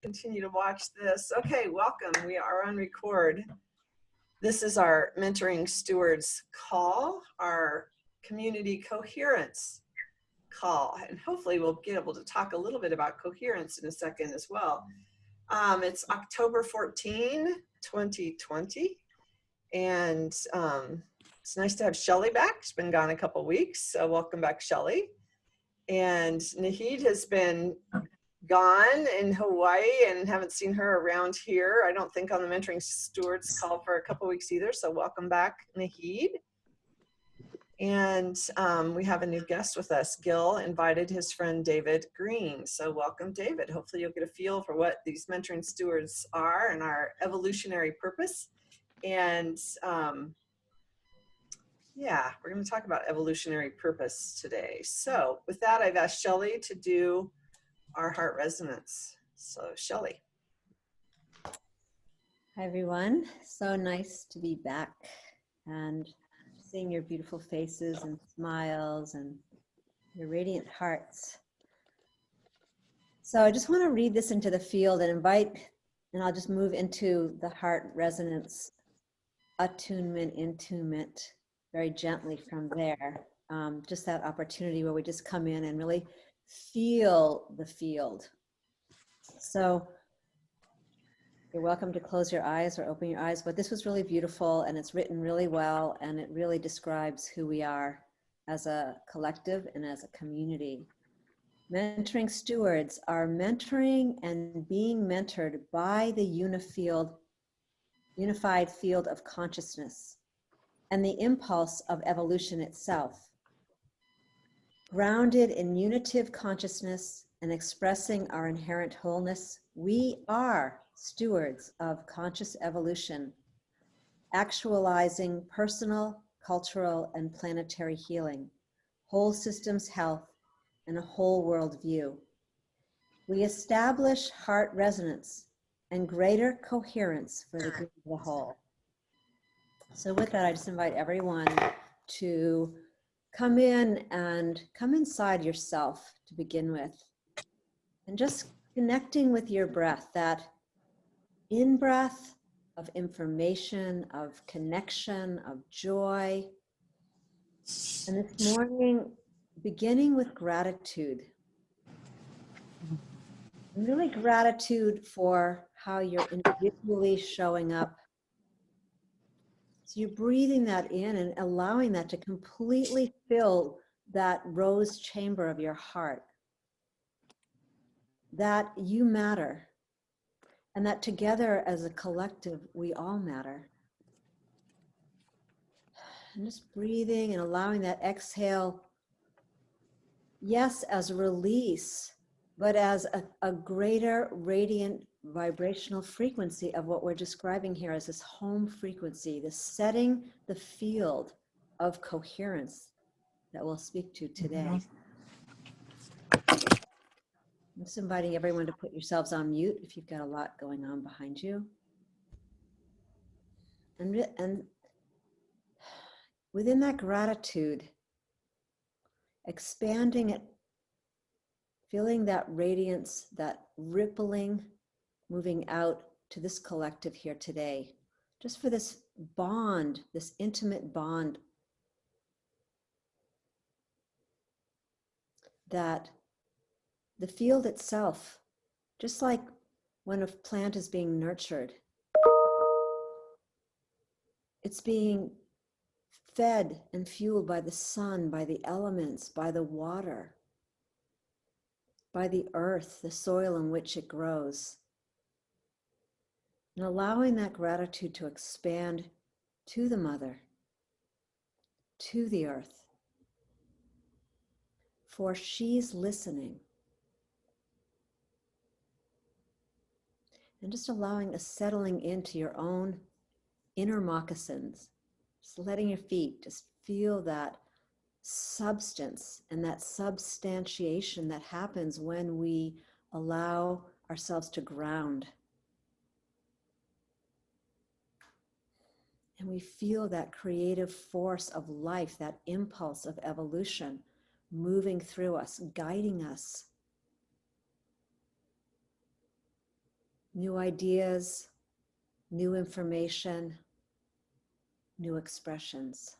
Continue to watch this. Okay, welcome. We are on record. This is our Mentoring Stewards call, our community coherence call, and hopefully we'll be able to talk a little bit about coherence in a second as well. It's October 14, 2020, and it's nice to have Shelly back. She's been gone a couple weeks, so welcome back, Shelly. And Nahid has been gone in Hawaii and haven't seen her around here. I don't think on the Mentoring Stewards call for a couple weeks either. So welcome back, Nahid. And we have a new guest with us. Gil invited his friend David Green. So welcome, David. Hopefully you'll get a feel for what these Mentoring Stewards are and our evolutionary purpose. And yeah, we're going to talk about evolutionary purpose today. So with that, I've asked Shelly to do our heart resonance. So Shelly. Hi everyone, so nice to be back and seeing your beautiful faces and smiles and your radiant hearts. So I just want to read this into the field and invite, and I'll just move into the heart resonance attunement, intunement very gently from there. Just that opportunity where we just come in and really feel the field. So you're welcome to close your eyes or open your eyes, but this was really beautiful and it's written really well and it really describes who we are as a collective and as a community. Mentoring stewards are mentoring and being mentored by the unified field of consciousness and the impulse of evolution itself. Grounded in unitive consciousness and expressing our inherent wholeness, we are stewards of conscious evolution, actualizing personal, cultural, and planetary healing, whole systems health, and a whole world view. We establish heart resonance and greater coherence for the good of the whole. So with that, I just invite everyone to come in and come inside yourself to begin with, and just connecting with your breath, that in-breath of information, of connection, of joy. And this morning, beginning with gratitude. And really gratitude for how you're individually showing up. So you're breathing that in and allowing that to completely fill that rose chamber of your heart. That you matter. And that together as a collective, we all matter. And just breathing and allowing that exhale, yes, as a release, but as a greater radiant vibrational frequency of what we're describing here as this home frequency, this setting the field of coherence that we'll speak to today. I'm just inviting everyone to put yourselves on mute if you've got a lot going on behind you. And within that gratitude, expanding it, feeling that radiance, that rippling, moving out to this collective here today, just for this bond, this intimate bond that the field itself, just like when a plant is being nurtured, it's being fed and fueled by the sun, by the elements, by the water, by the earth, the soil in which it grows. And allowing that gratitude to expand to the mother, to the earth, for she's listening. And just allowing a settling into your own inner moccasins, just letting your feet just feel that substance and that substantiation that happens when we allow ourselves to ground. And we feel that creative force of life, that impulse of evolution moving through us, guiding us. new ideas, new information, new expressions.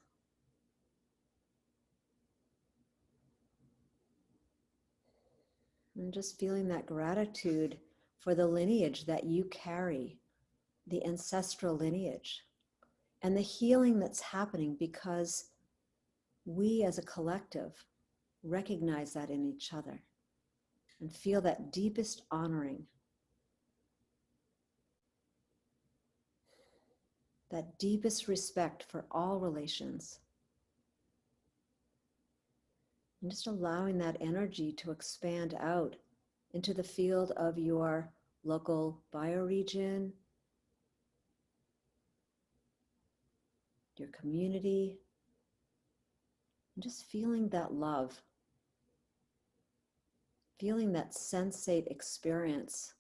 And just feeling that gratitude for the lineage that you carry, the ancestral lineage, and the healing that's happening because we as a collective recognize that in each other and feel that deepest honoring, that deepest respect for all relations. And just allowing that energy to expand out into the field of your local bioregion, your community, and just feeling that love, feeling that sensate experience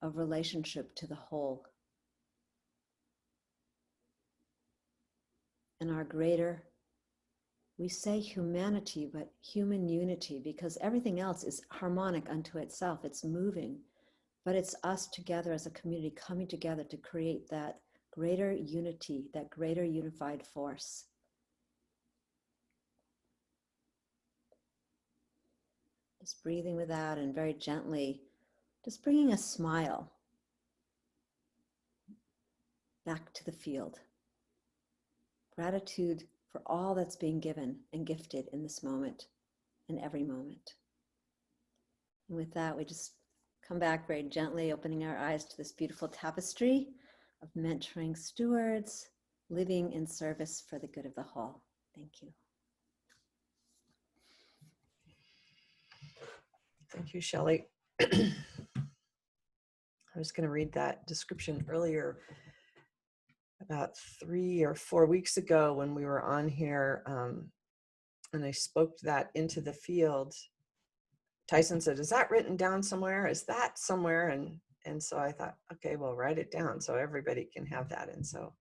of relationship to the whole. And our greater, we say humanity, but human unity, because everything else is harmonic unto itself. It's moving, but it's us together as a community coming together to create that greater unity, that greater unified force. Just breathing with that and very gently, just bringing a smile back to the field. Gratitude for all that's being given and gifted in this moment and every moment. And with that, we just come back very gently, opening our eyes to this beautiful tapestry of mentoring stewards, living in service for the good of the whole. Thank you. Thank you, Shelley. I was going to read that description earlier. About 3 or 4 weeks ago when we were on here, and I spoke that into the field, Tyson said, "Is that written down somewhere? Is that somewhere?" And so I thought, okay, well, write it down so everybody can have that. And so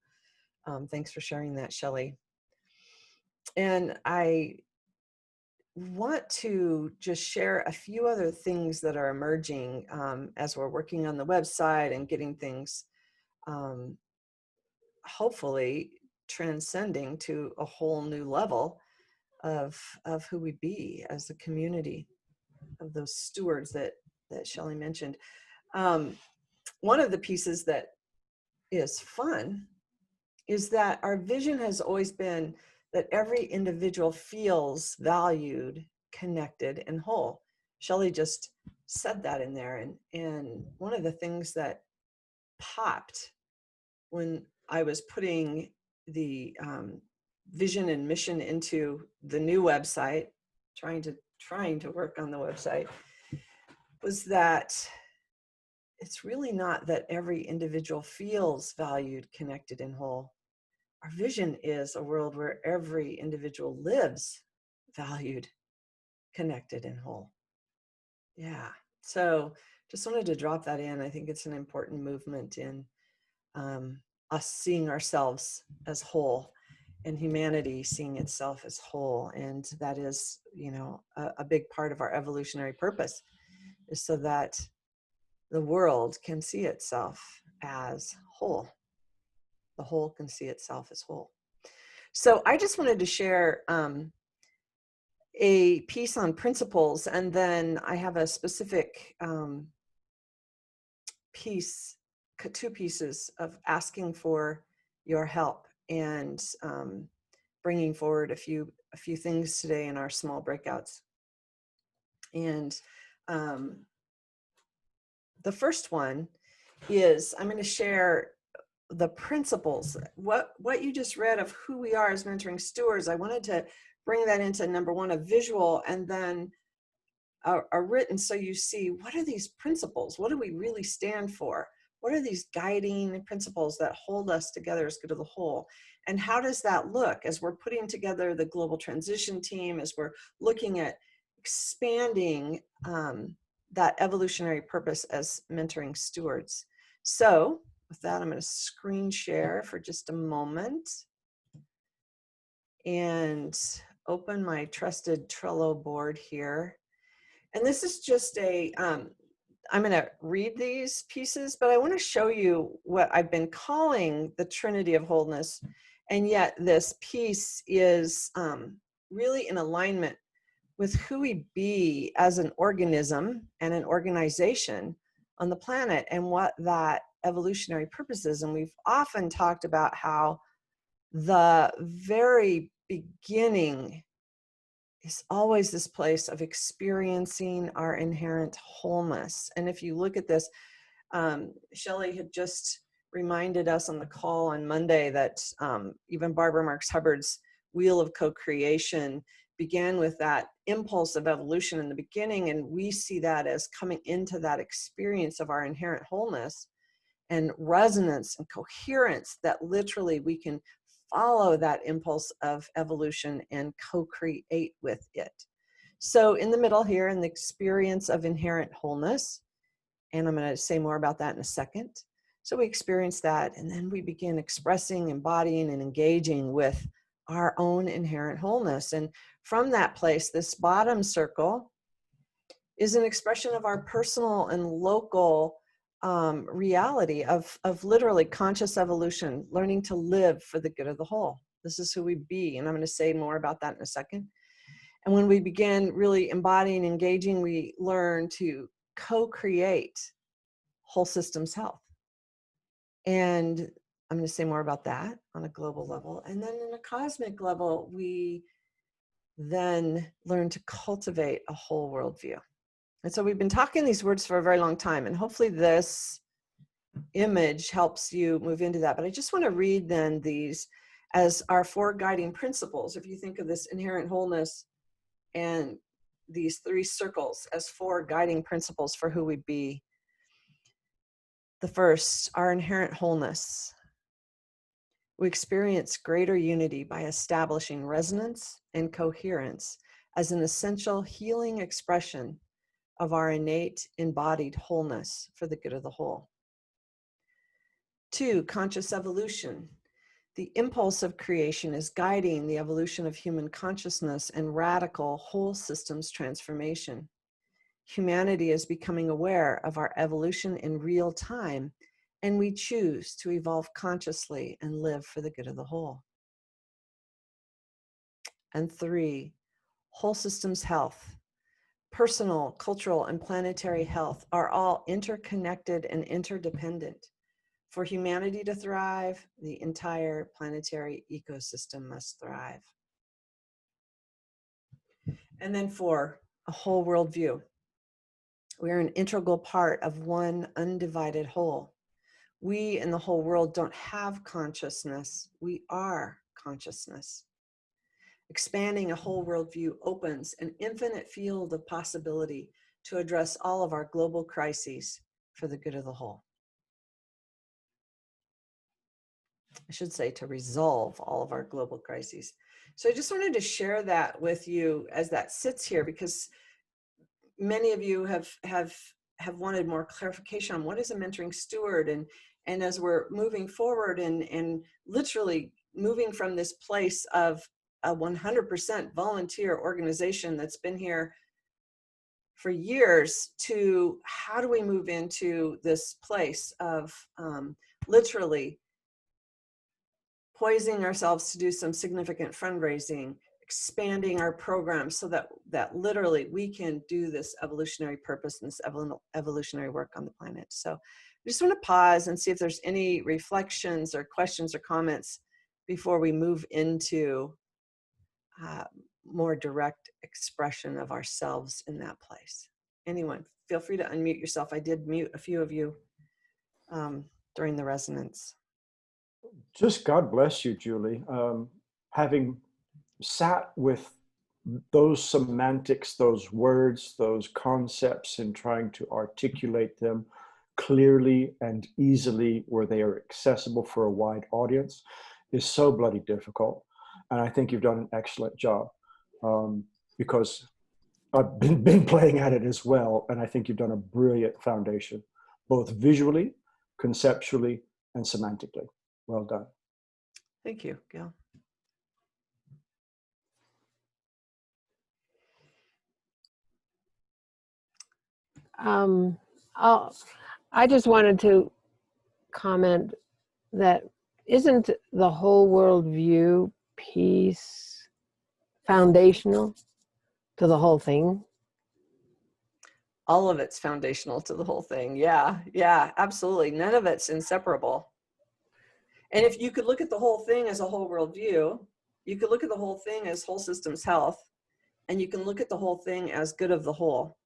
thanks for sharing that, Shelley. And I want to just share a few other things that are emerging as we're working on the website and getting things hopefully transcending to a whole new level of who we be as a community, of those stewards that Shelley mentioned. One of the pieces that is fun is that our vision has always been that every individual feels valued, connected, and whole. Shelley just said that in there. And one of the things that popped when I was putting the vision and mission into the new website, trying to work on the website, was that it's really not that every individual feels valued, connected, and whole. Our vision is a world where every individual lives valued, connected, and whole. Yeah. So just wanted to drop that in. I think it's an important movement in us seeing ourselves as whole and humanity seeing itself as whole. And that is, a big part of our evolutionary purpose, is so that the world can see itself as whole. The whole can see itself as whole. So I just wanted to share a piece on principles, and then I have a specific piece, 2 pieces of asking for your help and bringing forward a few things today in our small breakouts. And the first one is I'm going to share the principles, what you just read of who we are as mentoring stewards. I wanted to bring that into number 1, a visual, and then a written, so you see, what are these principles? What do we really stand for? What are these guiding principles that hold us together as good of the whole? And how does that look as we're putting together the global transition team, as we're looking at expanding that evolutionary purpose as mentoring stewards? So with that, I'm going to screen share for just a moment and open my trusted Trello board here. And this is just a I'm going to read these pieces, but I want to show you what I've been calling the Trinity of Wholeness. And yet this piece is really in alignment with who we be as an organism and an organization on the planet and what that evolutionary purpose is. And we've often talked about how the very beginning is always this place of experiencing our inherent wholeness. And if you look at this, Shelley had just reminded us on the call on Monday that even Barbara Marx Hubbard's wheel of co-creation began with that impulse of evolution in the beginning, and we see that as coming into that experience of our inherent wholeness and resonance and coherence, that literally we can follow that impulse of evolution and co-create with it. So in the middle here, in the experience of inherent wholeness, and I'm going to say more about that in a second. So we experience that, and then we begin expressing, embodying, and engaging with our own inherent wholeness. And from that place, this bottom circle is an expression of our personal and local reality of literally conscious evolution, learning to live for the good of the whole. This is who we be, and I'm going to say more about that in a second. And when we begin really embodying, engaging, we learn to co-create whole systems health. And I'm going to say more about that on a global level. And then in a cosmic level, we then learn to cultivate a whole worldview. And so we've been talking these words for a very long time, and hopefully this image helps you move into that. But I just want to read then these as our 4 guiding principles. If you think of this inherent wholeness and these 3 circles as 4 guiding principles for who we be. The first, our inherent wholeness. We experience greater unity by establishing resonance and coherence as an essential healing expression of our innate embodied wholeness for the good of the whole. 2, conscious evolution. The impulse of creation is guiding the evolution of human consciousness and radical whole systems transformation. Humanity is becoming aware of our evolution in real time, and we choose to evolve consciously and live for the good of the whole. And 3, whole systems health. Personal, cultural, and planetary health are all interconnected and interdependent. For humanity to thrive, the entire planetary ecosystem must thrive. And then 4, a whole worldview. We are an integral part of one undivided whole. We and the whole world don't have consciousness. We are consciousness. Expanding a whole worldview opens an infinite field of possibility to address all of our global crises for the good of the whole. I should say to resolve all of our global crises. So I just wanted to share that with you as that sits here, because many of you have wanted more clarification on what is a mentoring steward, and as we're moving forward and literally moving from this place of a 100% volunteer organization that's been here for years to how do we move into this place of literally poising ourselves to do some significant fundraising, expanding our programs so that literally we can do this evolutionary purpose and this evolutionary work on the planet. So I just want to pause and see if there's any reflections or questions or comments before we move into more direct expression of ourselves in that place. Anyone, feel free to unmute yourself. I did mute a few of you during the resonance. Just God bless you, Julie. Having sat with those semantics, those words, those concepts, and trying to articulate them clearly and easily where they are accessible for a wide audience is so bloody difficult. And I think you've done an excellent job because I've been playing at it as well. And I think you've done a brilliant foundation, both visually, conceptually, and semantically. Well done. Thank you, Gail. I just wanted to comment that isn't the whole worldview piece foundational to the whole thing? All of it's foundational to the whole thing. Yeah, yeah, absolutely. None of it's inseparable. And if you could look at the whole thing as a whole worldview, you could look at the whole thing as whole systems health, and you can look at the whole thing as good of the whole,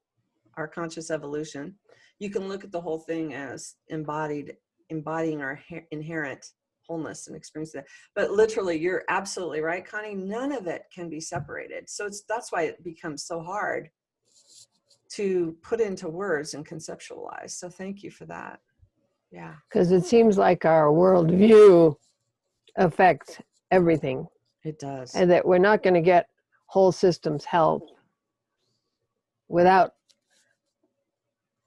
our conscious evolution. You can look at the whole thing as embodying our inherent wholeness and experience that. But literally, you're absolutely right, Connie. None of it can be separated. So that's why it becomes so hard to put into words and conceptualize. So thank you for that. Yeah. Because it seems like our worldview affects everything, It does. and that we're not going to get whole systems health without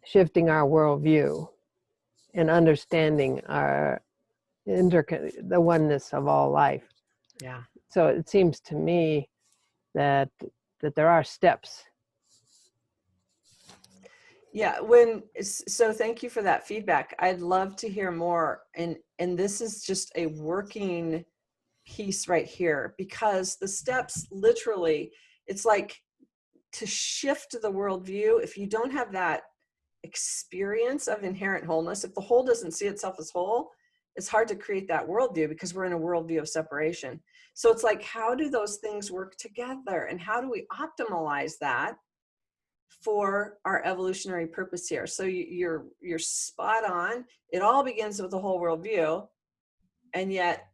shifting our worldview and understanding our the oneness of all life. Yeah. So it seems to me that there are steps. Yeah, so thank you for that feedback. I'd love to hear more. And this is just a working piece right here, because the steps literally, it's like to shift the worldview. If you don't have that experience of inherent wholeness, if the whole doesn't see itself as whole, it's hard to create that worldview, because we're in a worldview of separation. So it's like, how do those things work together, and how do we optimalize that for our evolutionary purpose here? So you're spot on. It all begins with the whole worldview, and yet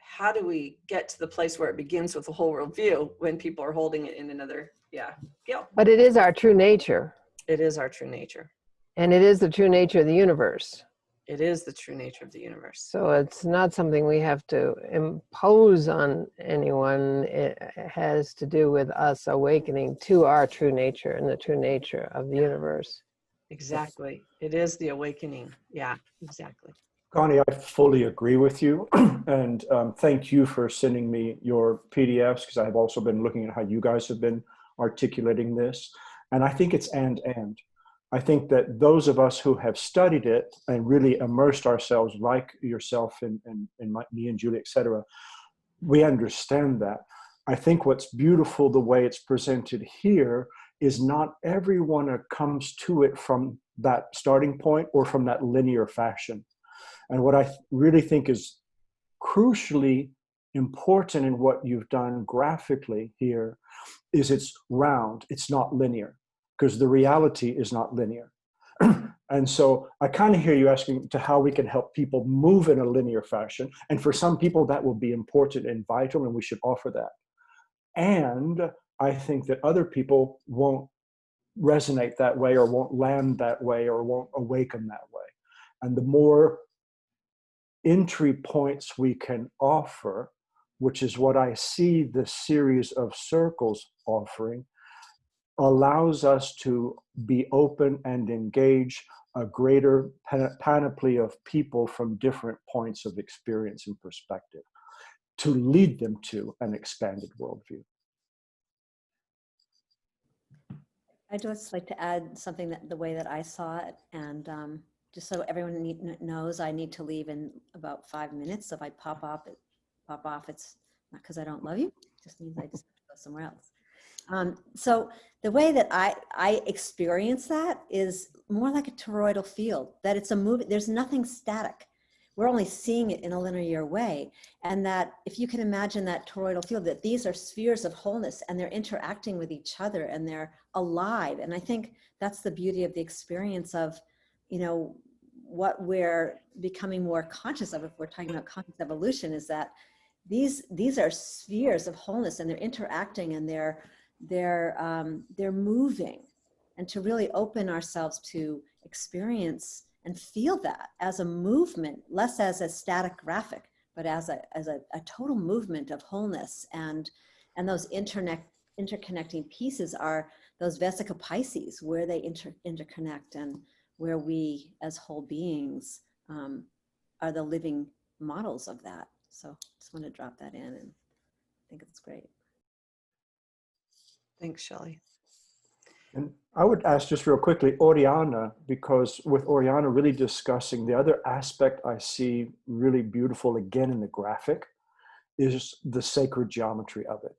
how do we get to the place where it begins with the whole worldview when people are holding it in another? Yeah, Gail. But it is our true nature, It is our true nature. and it is the true nature of the universe. It is the true nature of the universe. So it's not something we have to impose on anyone. It has to do with us awakening to our true nature and the true nature of the universe. Exactly. It is the awakening. Yeah, exactly. Connie, I fully agree with you. And thank you for sending me your PDFs, because I have also been looking at how you guys have been articulating this. And I think it's and. I think that those of us who have studied it and really immersed ourselves, like yourself and me and Julie, et cetera, we understand that. I think what's beautiful, the way it's presented here, is not everyone comes to it from that starting point or from that linear fashion. And what I really think is crucially important in what you've done graphically here is it's round, it's not linear, because the reality is not linear. And so I kind of hear you asking to how we can help people move in a linear fashion. And for some people that will be important and vital, and we should offer that. And I think that other people won't resonate that way, or won't land that way, or won't awaken that way. And the more entry points we can offer, which is what I see the series of circles offering, allows us to be open and engage a greater panoply of people from different points of experience and perspective to lead them to an expanded worldview. I'd just like to add something that the way that I saw it, and just so everyone knows, I need to leave in about 5 minutes. So if I pop off, it's not because I don't love you. It just means I just have to go somewhere else. So the way that I experience that is more like a toroidal field, that it's a movie. There's nothing static. We're only seeing it in a linear way. And that if you can imagine that toroidal field, that these are spheres of wholeness and they're interacting with each other and they're alive. And I think that's the beauty of the experience of, you know, what we're becoming more conscious of, if we're talking about conscious evolution, is that these are spheres of wholeness and they're interacting and they're moving, and to really open ourselves to experience and feel that as a movement, less as a static graphic, but as a total movement of wholeness. And those interconnecting pieces are those Vesica Pisces, where they interconnect, and where we as whole beings are the living models of that. So just want to drop that in, and I think it's great. Thanks, Shelley. And I would ask just real quickly, Oriana, because with Oriana really discussing the other aspect I see really beautiful again in the graphic is the sacred geometry of it.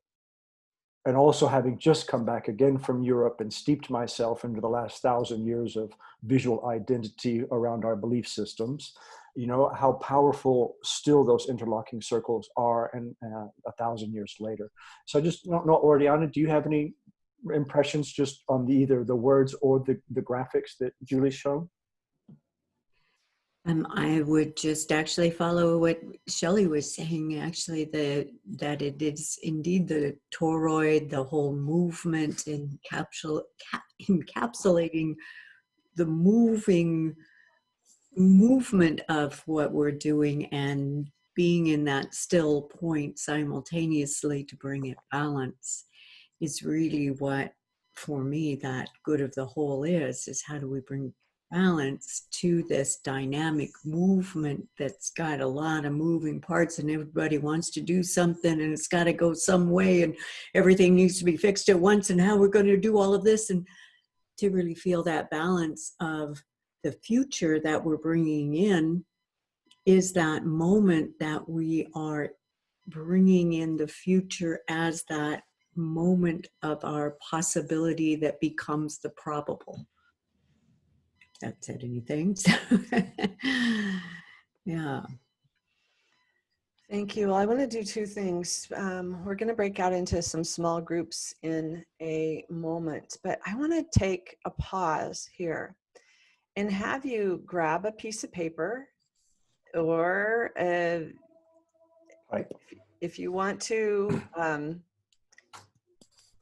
And also having just come back again from Europe and steeped myself into the last 1,000 years of visual identity around our belief systems, you know, how powerful still those interlocking circles are and 1,000 years later. So I just don't know, Oriana, do you have any impressions just on either the words or the graphics that Julie's shown? I would just actually follow what Shelley was saying, actually, that it is indeed the toroid, the whole movement, encapsulating the movement of what we're doing and being in that still point simultaneously to bring it balance is really what, for me, that good of the whole is how do we bring balance to this dynamic movement that's got a lot of moving parts and everybody wants to do something and it's got to go some way and everything needs to be fixed at once and how we're going to do all of this, and to really feel that balance of the future that we're bringing in is that moment that we are bringing in the future as that moment of our possibility that becomes the probable. That said anything. Yeah. Thank you. Well, I want to do two things. We're going to break out into some small groups in a moment, but I want to take a pause here and have you grab a piece of paper or if you want to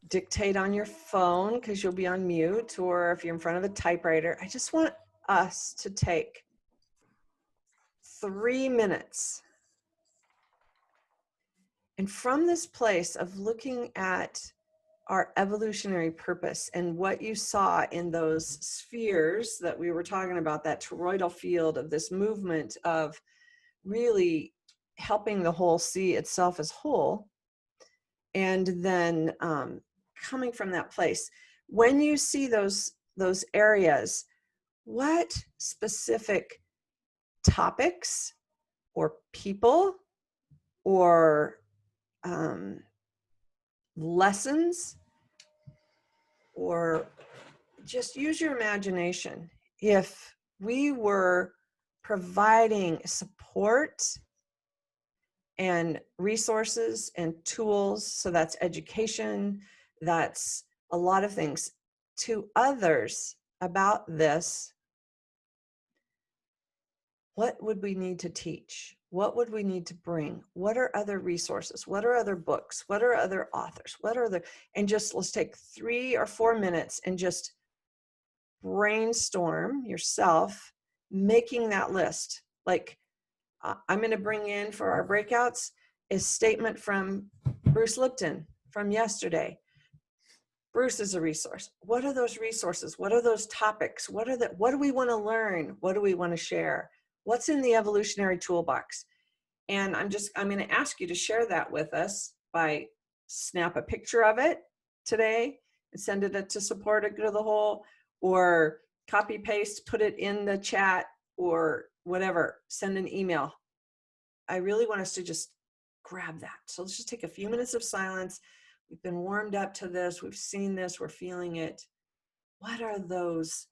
dictate on your phone because you'll be on mute, or if you're in front of a typewriter. I just want us to take 3 minutes. And from this place of looking at our evolutionary purpose and what you saw in those spheres that we were talking about, that toroidal field of this movement of really helping the whole see itself as whole, and then coming from that place, when you see those areas, what specific topics or people or lessons, or just use your imagination. If we were providing support and resources and tools, so that's education, that's a lot of things, to others about this, what would we need to teach? What would we need to bring? What are other resources? What are other books? What are other authors? What are other, and just let's take 3 or 4 minutes and just brainstorm yourself, making that list. Like I'm going to bring in for our breakouts a statement from Bruce Lipton from yesterday. Bruce is a resource. What are those resources? What are those topics? What do we want to learn? What do we want to share? What's in the evolutionary toolbox? And I'm going to ask you to share that with us by snap a picture of it today and send it to support a good of the whole, or copy paste, put it in the chat, or whatever, send an email. I really want us to just grab that. So let's just take a few minutes of silence. We've been warmed up to this. We've seen this. We're feeling it. What are those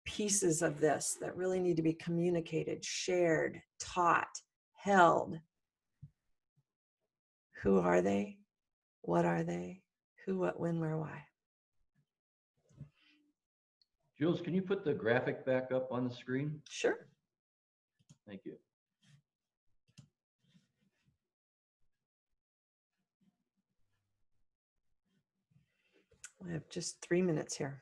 pieces of this that really need to be communicated, shared, taught, held? Who are they? What are they? Who, what, when, where, why? Jules, can you put the graphic back up on the screen? Sure. Thank you. We have just 3 minutes here.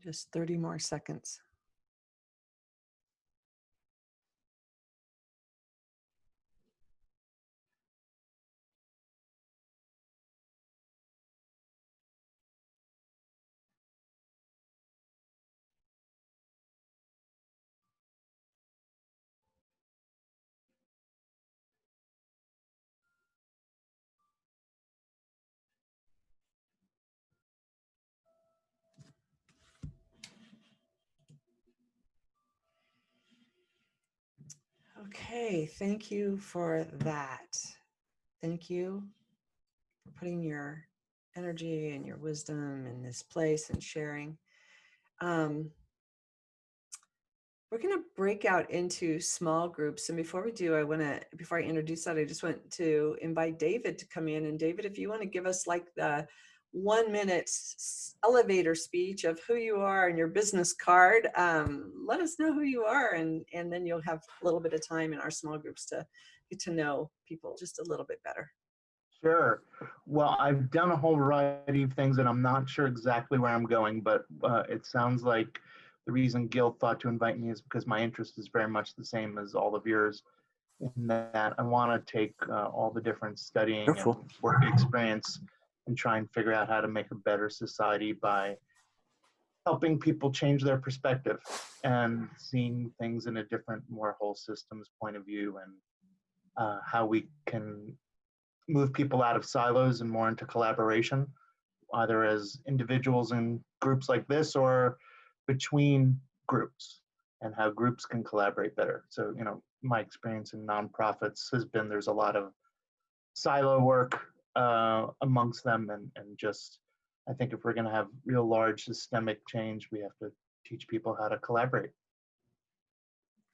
Just 30 more seconds. Okay, thank you for that. Thank you for putting your energy and your wisdom in this place and sharing. We're going to break out into small groups. And before we do, before I introduce that, I just want to invite David to come in. And David, if you want to give us like the 1 minute elevator speech of who you are and your business card, let us know who you are. And then you'll have a little bit of time in our small groups to get to know people just a little bit better. Sure. Well, I've done a whole variety of things and I'm not sure exactly where I'm going, but it sounds like the reason Gil thought to invite me is because my interest is very much the same as all of yours, in that I want to take all the different studying Beautiful. and work experience and try and figure out how to make a better society by helping people change their perspective and seeing things in a different, more whole systems point of view, and how we can move people out of silos and more into collaboration, either as individuals in groups like this or between groups, and how groups can collaborate better. So, my experience in nonprofits has been there's a lot of silo work amongst them, and just, I think if we're going to have real large systemic change, we have to teach people how to collaborate.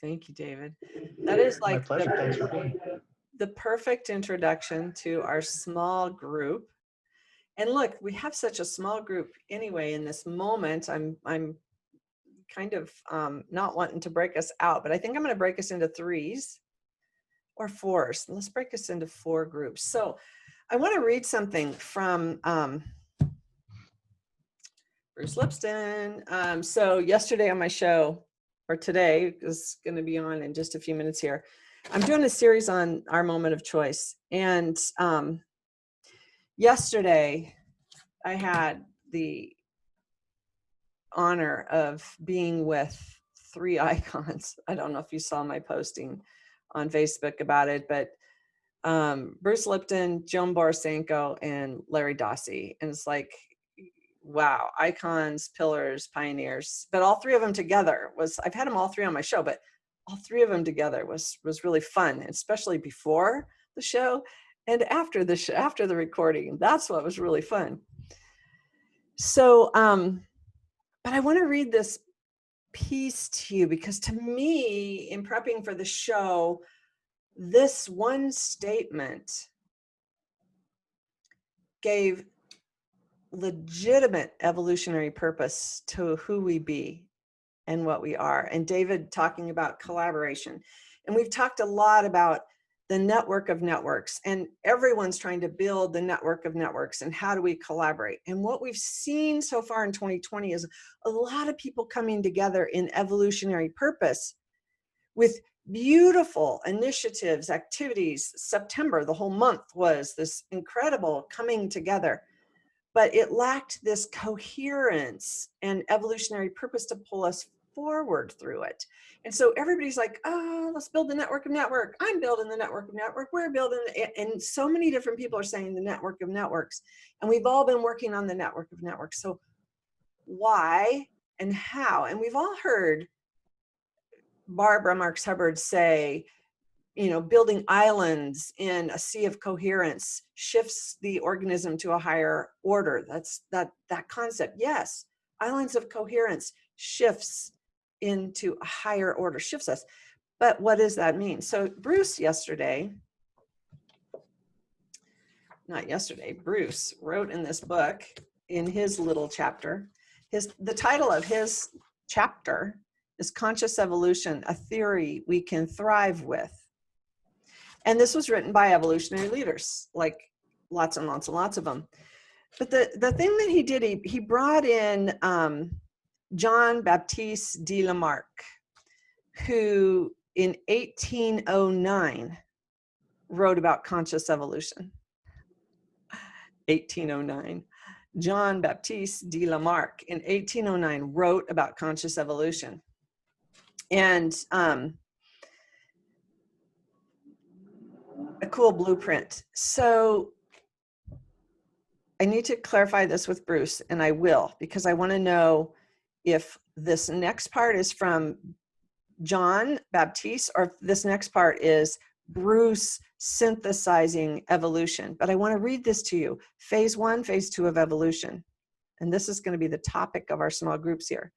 Thank you, David. That is My like pleasure. Thanks for being here. the perfect introduction to our small group. And look, we have such a small group anyway in this moment. I'm kind of not wanting to break us out, but I think I'm going to break us into 3s or 4s. Let's break us into 4 groups. So I want to read something from Bruce Lipton. So yesterday on my show, or today is going to be on in just a few minutes here, I'm doing a series on our moment of choice. And yesterday I had the honor of being with 3 icons. I don't know if you saw my posting on Facebook about it, but Bruce Lipton, Joan Borisenko, and Larry Dossey. And it's like, wow, icons, pillars, pioneers. But all 3 of them together I've had them all 3 on my show, but all 3 of them together was really fun, especially before the show and after the recording. That's what was really fun. So, but I want to read this piece to you because to me, in prepping for the show, this one statement gave legitimate evolutionary purpose to who we be and what we are. And David talking about collaboration. And we've talked a lot about the network of networks, and everyone's trying to build the network of networks and how do we collaborate. And what we've seen so far in 2020 is a lot of people coming together in evolutionary purpose with beautiful initiatives, activities. September, the whole month was this incredible coming together, but it lacked this coherence and evolutionary purpose to pull us forward through it. And so everybody's like, oh, let's build the network of network. I'm building the network of network. We're building, and so many different people are saying the network of networks. And we've all been working on the network of networks. So why and how? And we've all heard Barbara Marx Hubbard say, building islands in a sea of coherence shifts the organism to a higher order. That's that concept. Yes, islands of coherence shifts into a higher order, shifts us. But what does that mean? So Bruce Bruce wrote in this book, in his little chapter, the title of his chapter is Conscious Evolution, a Theory We Can Thrive With. And this was written by evolutionary leaders, like lots and lots and lots of them. But the thing that he did, he brought in John Baptiste de Lamarck, who in 1809 wrote about conscious evolution. 1809. John Baptiste de Lamarck in 1809 wrote about conscious evolution. And a cool blueprint. So I need to clarify this with Bruce, and I will, because I want to know if this next part is from John Baptiste or if this next part is Bruce synthesizing evolution. But I want to read this to you. Phase 1, phase 2 of evolution. And this is going to be the topic of our small groups here.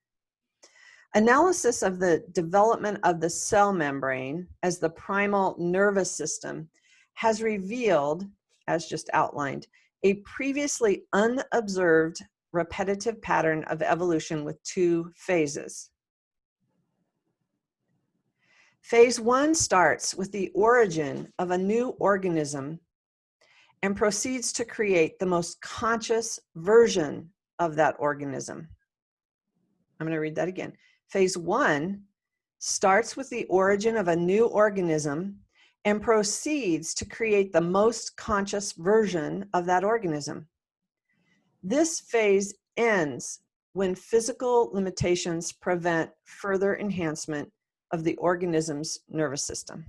Analysis of the development of the cell membrane as the primal nervous system has revealed, as just outlined, a previously unobserved repetitive pattern of evolution with 2 phases. Phase 1 starts with the origin of a new organism and proceeds to create the most conscious version of that organism. I'm going to read that again. Phase 1 starts with the origin of a new organism and proceeds to create the most conscious version of that organism. This phase ends when physical limitations prevent further enhancement of the organism's nervous system.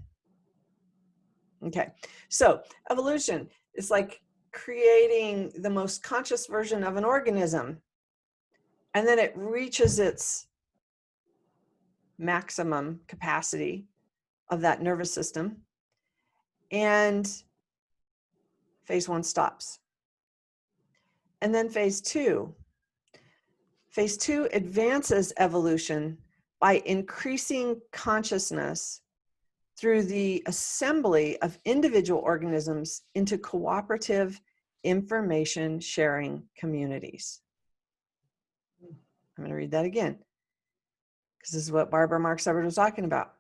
Okay, so evolution is like creating the most conscious version of an organism, and then it reaches its maximum capacity of that nervous system, and phase 1 stops. And then phase 2 advances evolution by increasing consciousness through the assembly of individual organisms into cooperative information sharing communities. I'm going to read that again, because this is what Barbara Marx Hubbard was talking about.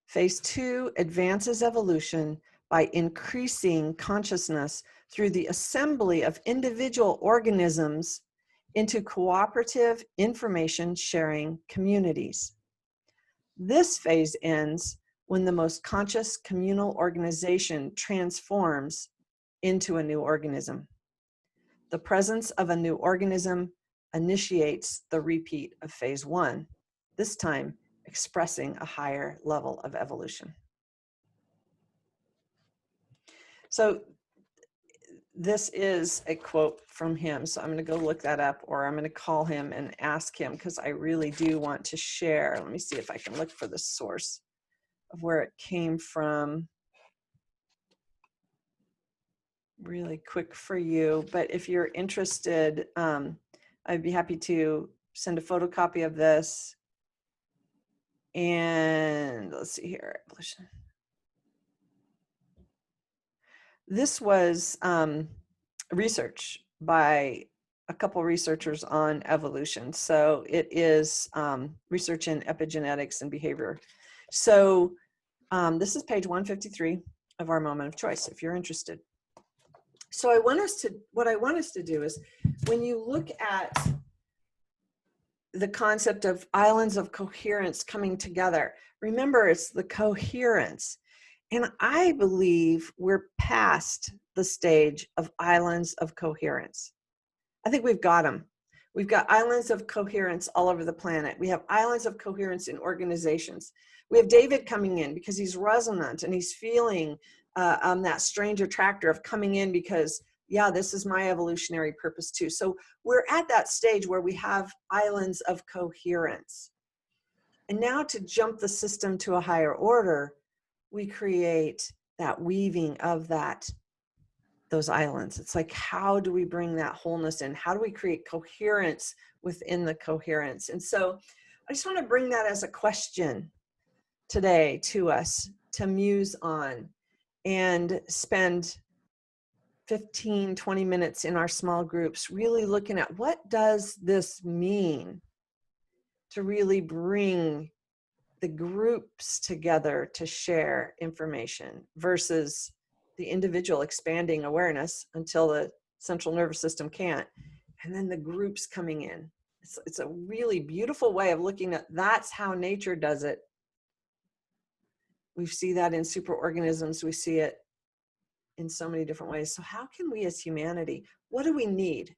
Phase 2 advances evolution by increasing consciousness through the assembly of individual organisms into cooperative information sharing communities. This phase ends when the most conscious communal organization transforms into a new organism. The presence of a new organism initiates the repeat of phase 1, this time expressing a higher level of evolution. So this is a quote from him. So I'm going to go look that up, or I'm going to call him and ask him, because I really do want to share. Let me see if I can look for the source of where it came from really quick for you. But if you're interested, I'd be happy to send a photocopy of this. And let's see here, evolution. This was research by a couple researchers on evolution. So it is research in epigenetics and behavior. So this is page 153 of our moment of choice, if you're interested. So what I want us to do is, when you look at the concept of islands of coherence coming together, remember it's the coherence. And I believe we're past the stage of islands of coherence. I think we've got them. We've got islands of coherence all over the planet. We have islands of coherence in organizations. We have David coming in because he's resonant and he's feeling that strange attractor of coming in because, yeah, this is my evolutionary purpose too. So we're at that stage where we have islands of coherence. And now to jump the system to a higher order, we create that weaving of those islands. It's like, how do we bring that wholeness in? How do we create coherence within the coherence? And so I just want to bring that as a question today to us to muse on and spend 15, 20 minutes in our small groups really looking at, what does this mean to really bring the groups together to share information versus the individual expanding awareness until the central nervous system can't, and then the groups coming in It's a really beautiful way of looking at, that's how nature does it. We see that in superorganisms. We see it in so many different ways. So how can we as humanity, what do we need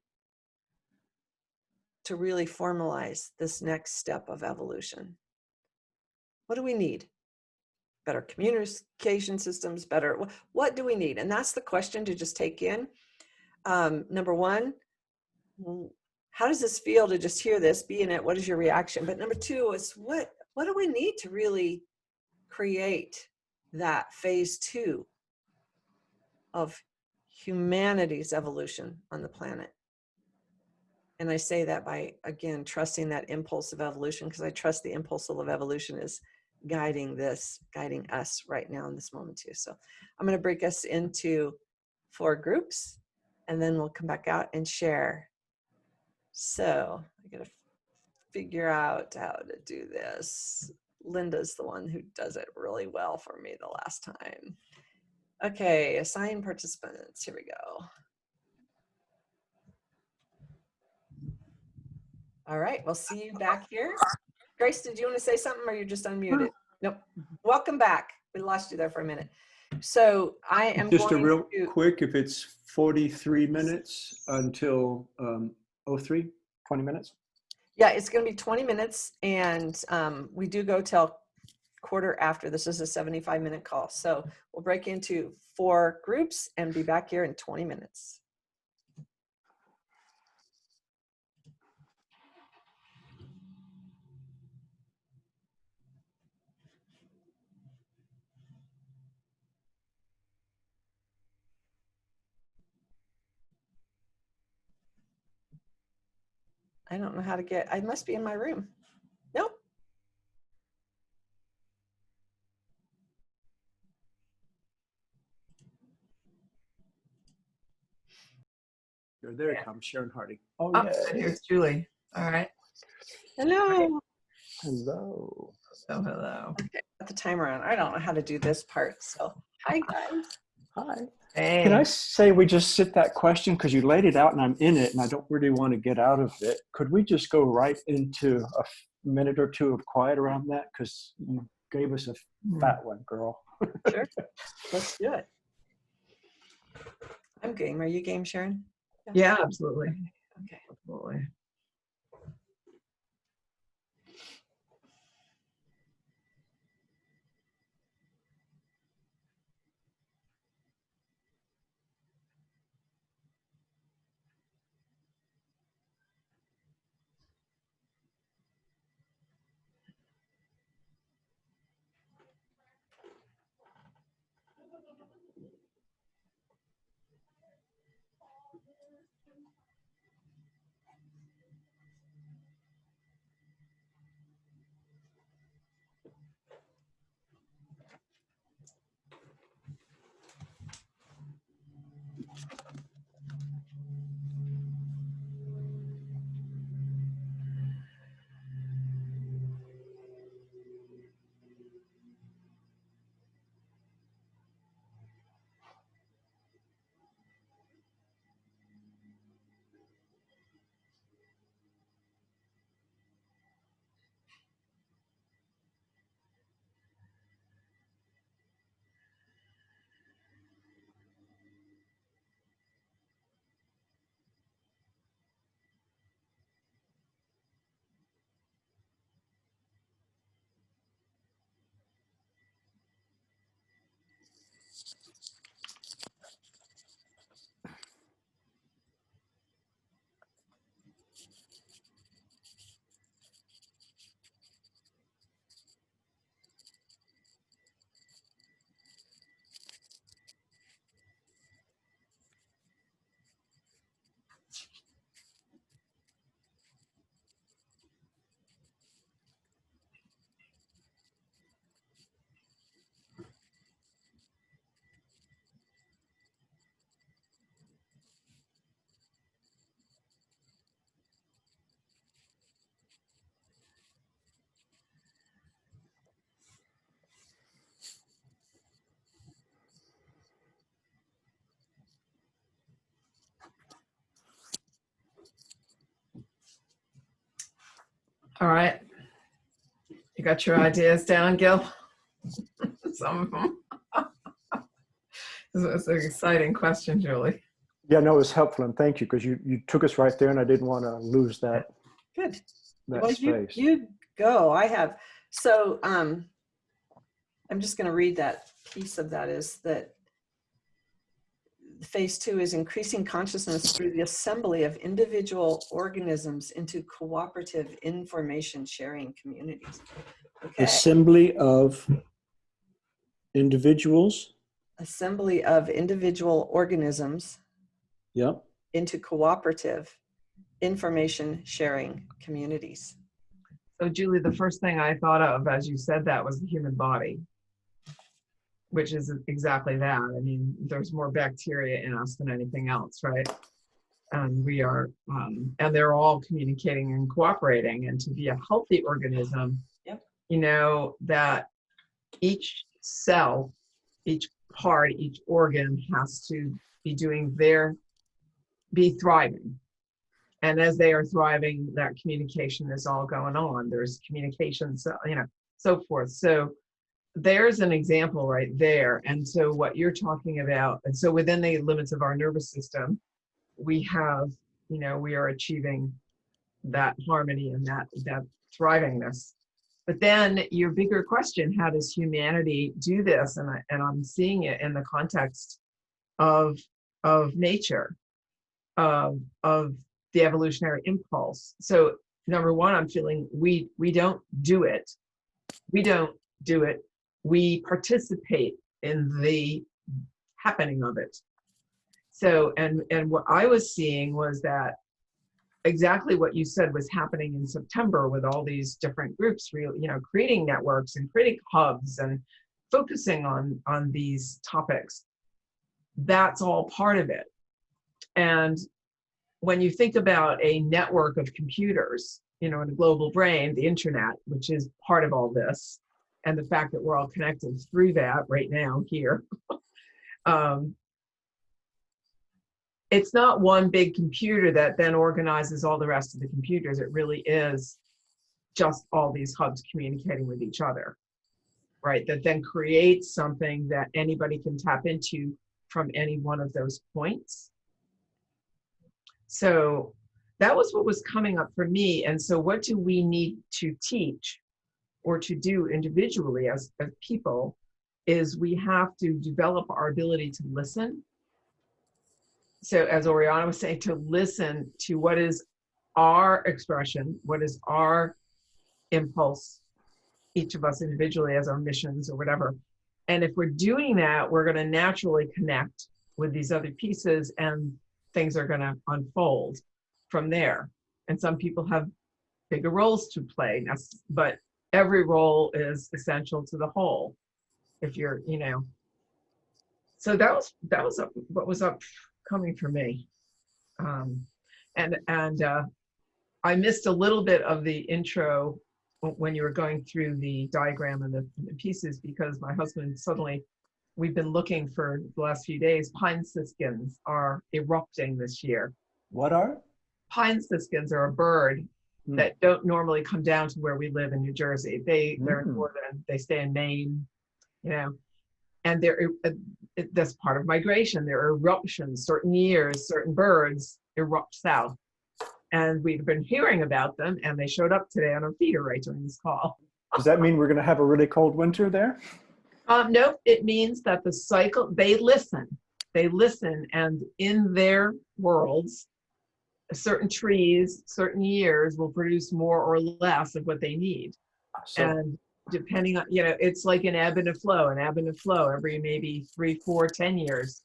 to really formalize this next step of evolution? What do we need? Better communication systems, better, what do we need? And that's the question to just take in. Number one, how does this feel to just hear this, be in it? What is your reaction? But number two is what do we need to really create that phase two of humanity's evolution on the planet? And I say that by, again, trusting that impulse of evolution, because I trust the impulse of evolution is guiding us right now in this moment too. So I'm going to break us into 4 groups, and then we'll come back out and share. So I got to figure out how to do this. Linda's the one who does it really well for me the last time. Okay, assign participants. Here we go. All right, we'll see you back here. Grace, did you want to say something, or you're just unmuted? Nope. Welcome back. We lost you there for a minute. So I am Just a going real to, quick, if it's 43 minutes until 03, 20 minutes. yeah, it's going to be 20 minutes, and we do go till quarter after. This is a 75-minute call. So we'll break into 4 groups and be back here in 20 minutes. I don't know how to get, I must be in my room. Nope. There it comes, Sharon Hardy. Oh, Oh, yeah. and here's Julie. All right. Hello. Hello. So hello. Okay, got the timer on. I don't know how to do this part. So hi guys. Hi. Hey. Can I say we just sit that question, because you laid it out and I'm in it and I don't really want to get out of it. Could we just go right into a minute or two of quiet around that? Because you gave us a fat one, girl. Sure. Let's do it. I'm game. Are you game, Sharon? Yeah, absolutely. Okay. Absolutely. All right. You got your ideas down, Gil? Some of them. It's an exciting question, Julie. Yeah, no, it was helpful, and thank you, because you took us right there, and I didn't want to lose that Good. that Well, space. you go. I have. So I'm just going to read that piece of that is that phase 2 is increasing consciousness through the assembly of individual organisms into cooperative information sharing communities. Okay. Assembly of individuals. Assembly of individual organisms Yep. into cooperative information sharing communities. So, Julie, the first thing I thought of as you said that was the human body, which is exactly that. I mean, there's more bacteria in us than anything else, right? And we are, and they're all communicating and cooperating. And to be a healthy organism, Yep. you know, that each cell, each part, each organ has to be be thriving. And as they are thriving, that communication is all going on. There's communication, so, you know, so forth. So there's an example right there. And so what you're talking about, and so within the limits of our nervous system, we have, you know, we are achieving that harmony and that thrivingness. But then your bigger question, how does humanity do this? And I'm seeing it in the context of nature, of the evolutionary impulse. So number one, I'm feeling we don't do it. We don't do it. We participate in the happening of it. So, and what I was seeing was that exactly what you said was happening in September with all these different groups, really, you know, creating networks and creating hubs and focusing on these topics. That's all part of it. And when you think about a network of computers, you know, in a global brain, the internet, which is part of all this, and the fact that we're all connected through that right now here, it's not one big computer that then organizes all the rest of the computers. It really is just all these hubs communicating with each other, right? That then creates something that anybody can tap into from any one of those points. So that was what was coming up for me. And so what do we need to teach or to do individually as people is we have to develop our ability to listen. So as Oriana was saying, to listen to what is our expression, what is our impulse, each of us individually as our missions or whatever. And if we're doing that, we're going to naturally connect with these other pieces and things are going to unfold from there. And some people have bigger roles to play, but every role is essential to the whole. If you're, you know, so that was what was upcoming for me. And I missed a little bit of the intro when you were going through the diagram and the pieces because my husband suddenly, we've been looking for the last few days, pine siskins are erupting this year. What are? Pine siskins are a bird that don't normally come down to where we live in New Jersey. They're northern, they stay in Maine, you know, and that's part of migration. There are eruptions, certain years, certain birds erupt south. And we've been hearing about them and they showed up today on our feeder right during this call. Does that mean we're going to have a really cold winter there? No, it means that the cycle, they listen, and in their worlds, certain trees, certain years will produce more or less of what they need. So, and depending on, you know, it's like an ebb and a flow, every maybe 3, 4, 10 years,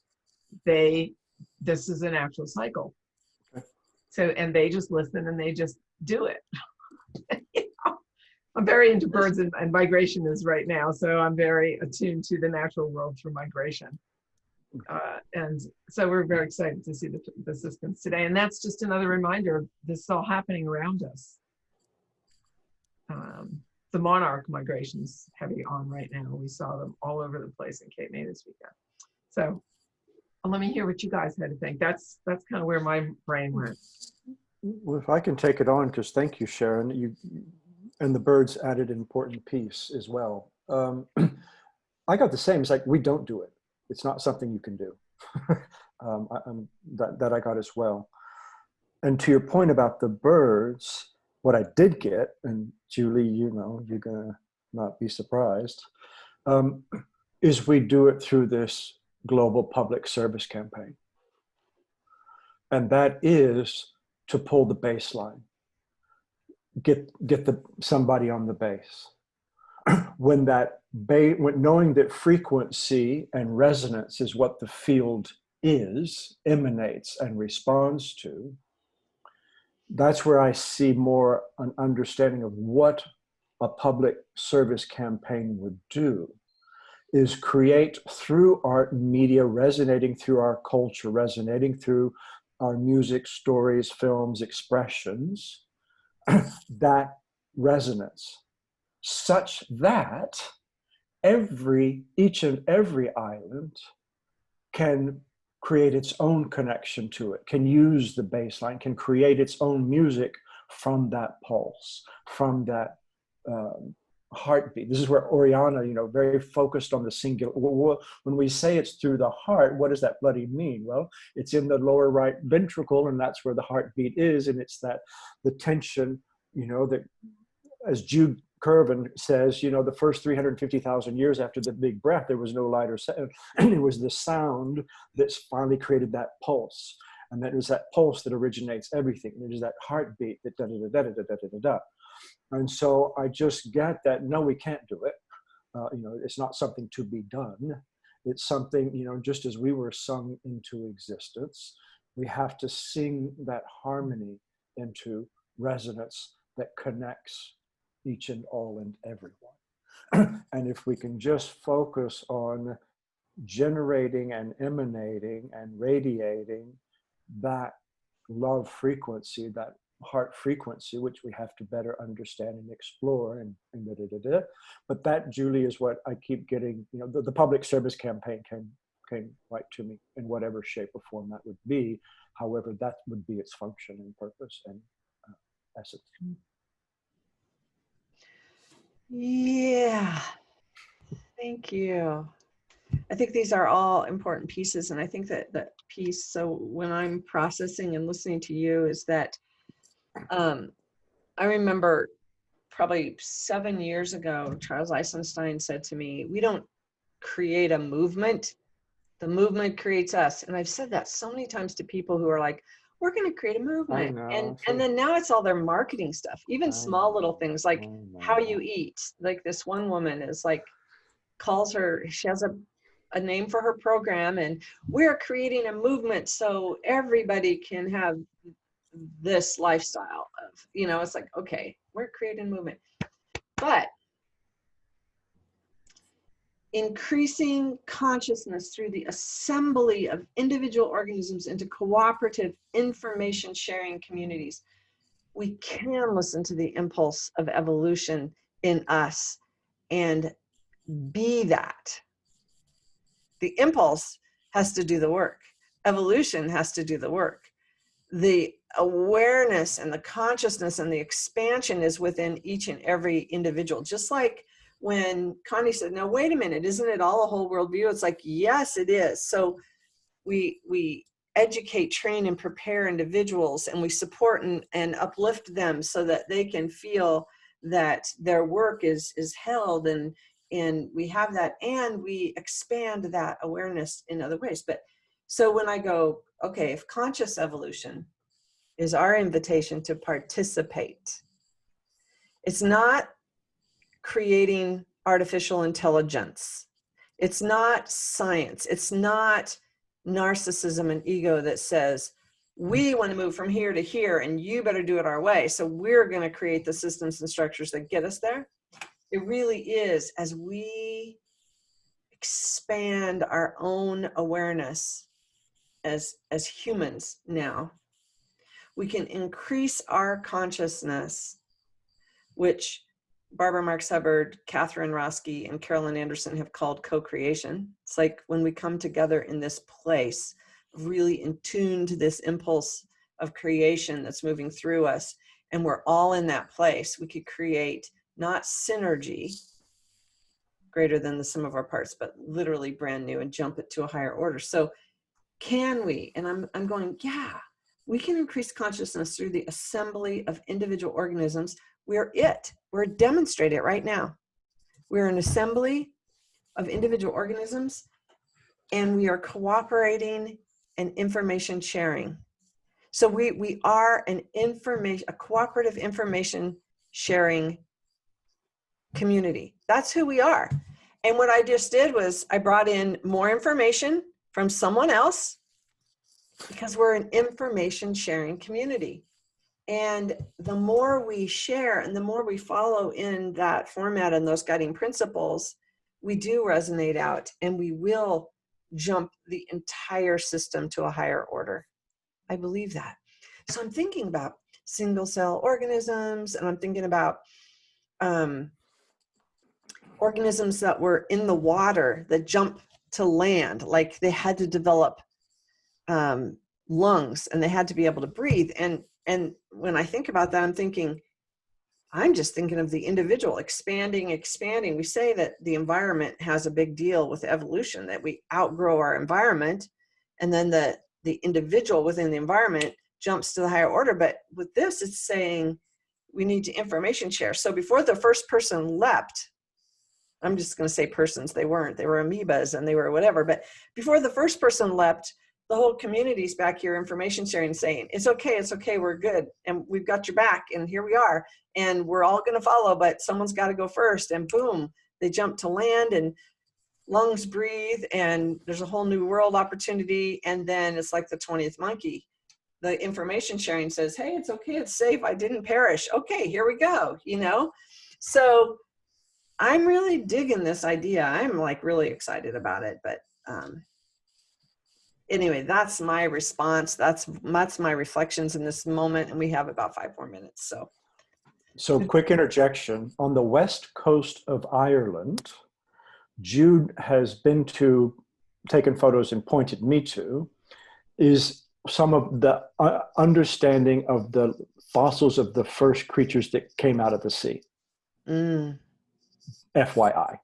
this is an actual cycle. okay. So, and they just listen and they just do it. You know? I'm very into birds and migration is right now, so I'm very attuned to the natural world through migration. And so we're very excited to see the systems today. And that's just another reminder of this all happening around us. The monarch migration is heavy on right now. We saw them all over the place in Cape May this weekend. So let me hear what you guys had to think. That's kind of where my brain went. Well, if I can take it on, because thank you, Sharon. And the birds added an important piece as well. I got the same. It's like, we don't do it. It's not something you can do. That I got as well. And to your point about the birds, what I did get, and Julie, you know, you're gonna not be surprised, is we do it through this global public service campaign. And that is to pull the bass line, get somebody on the bass. When knowing that frequency and resonance is what the field is, emanates and responds to, that's where I see more an understanding of what a public service campaign would do, is create through art and media, resonating through our culture, resonating through our music, stories, films, expressions, that resonance, such that each and every island can create its own connection to it, can use the bass line, can create its own music from that pulse, from that heartbeat. This is where Oriana, you know, very focused on the singular. When we say it's through the heart, what does that bloody mean? Well, it's in the lower right ventricle, and that's where the heartbeat is, and it's that the tension, you know, that, as Jude Curvin says, you know, the first 350,000 years after the big breath, there was no light or sound, and it was the sound that's finally created that pulse, and that is that pulse that originates everything. It is that heartbeat that da da da da da da da da da. And so I just get that, no, we can't do it. You know, it's not something to be done. It's something, you know, just as we were sung into existence, we have to sing that harmony into resonance that connects each and all and everyone. And if we can just focus on generating and emanating and radiating that love frequency, that heart frequency, which we have to better understand and explore, and da, da, da, da. But that, Julie, is what I keep getting, you know, the public service campaign came right to me in whatever shape or form that would be. However, that would be its function and purpose and essence. Yeah, thank you. I think these are all important pieces, and I think that that piece, so when I'm processing and listening to you, is that I remember probably 7 years ago, Charles Eisenstein said to me, we don't create a movement, the movement creates us. And I've said that so many times to people who are like, we're going to create a movement. And then now it's all their marketing stuff, even small little things like how you eat. Like this one woman is like, calls her, she has a name for her program, and we're creating a movement so everybody can have this lifestyle of, you know, it's like, okay, we're creating a movement. But increasing consciousness through the assembly of individual organisms into cooperative information sharing communities, we can listen to the impulse of evolution in us and be that. The impulse has to do the work. Evolution has to do the work. The awareness and the consciousness and the expansion is within each and every individual. Just like when Connie said, no, wait a minute, isn't it all a whole worldview? It's like, yes, it is. So we educate, train, and prepare individuals, and we support and uplift them so that they can feel that their work is held, and we have that, and we expand that awareness in other ways. But so when I go, okay, if conscious evolution is our invitation to participate, it's not creating artificial intelligence. It's not science. It's not narcissism and ego that says, we want to move from here to here and you better do it our way, so we're going to create the systems and structures that get us there. It really is, as we expand our own awareness as humans now, we can increase our consciousness, which Barbara Marx Hubbard, Catherine Roski, and Carolyn Anderson have called co-creation. It's like when we come together in this place, really in tune to this impulse of creation that's moving through us, and we're all in that place, we could create not synergy greater than the sum of our parts, but literally brand new and jump it to a higher order. So can we? And I'm going, yeah, we can increase consciousness through the assembly of individual organisms. We're demonstrating it right now. We're an assembly of individual organisms, and we are cooperating and information sharing. So we are a cooperative information sharing community. That's who we are. And what I just did was I brought in more information from someone else, because we're an information sharing community. And the more we share and the more we follow in that format and those guiding principles, we do resonate out, and we will jump the entire system to a higher order. I believe that. So I'm thinking about single cell organisms, and I'm thinking about organisms that were in the water that jump to land, like they had to develop lungs and they had to be able to breathe. And when I think about that, I'm just thinking of the individual expanding. We say that the environment has a big deal with evolution, that we outgrow our environment, and then the individual within the environment jumps to the higher order. But with this, it's saying we need to information share. So before the first person leapt, I'm just going to say persons, they were amoebas and they were whatever, but before the first person leapt, the whole community's back here information sharing, saying, it's okay, we're good, and we've got your back, and here we are, and we're all going to follow, but someone's got to go first. And boom, they jump to land, and lungs breathe, and there's a whole new world opportunity. And then it's like the 20th monkey. The information sharing says, hey, it's okay, it's safe, I didn't perish. Okay, here we go, So I'm really digging this idea. I'm like really excited about it. But anyway, that's my response. That's my reflections in this moment. And we have about 5 more minutes. So quick interjection. On the west coast of Ireland, Jude has taken photos and pointed me to, is some of the understanding of the fossils of the first creatures that came out of the sea. FYI.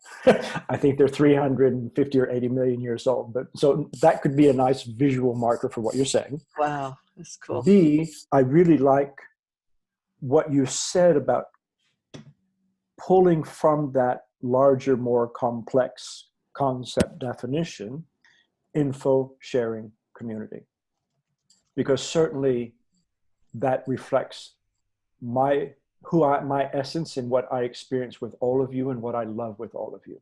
I think they're 350 or 80 million years old. But so that could be a nice visual marker for what you're saying. Wow, that's cool. B, I really like what you said about pulling from that larger, more complex concept definition, info sharing community. Because certainly that reflects my essence and what I experience with all of you and what I love with all of you.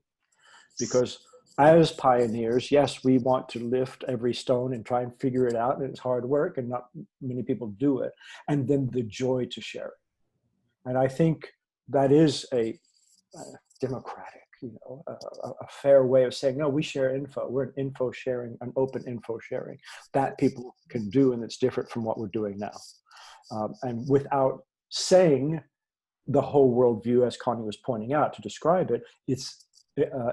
Because as pioneers, yes, we want to lift every stone and try and figure it out, and it's hard work and not many people do it. And then the joy to share it. And I think that is a democratic, a fair way of saying, no, we share info. We're an open info sharing that people can do, and it's different from what we're doing now. And without saying the whole worldview, as Connie was pointing out, to describe it, it's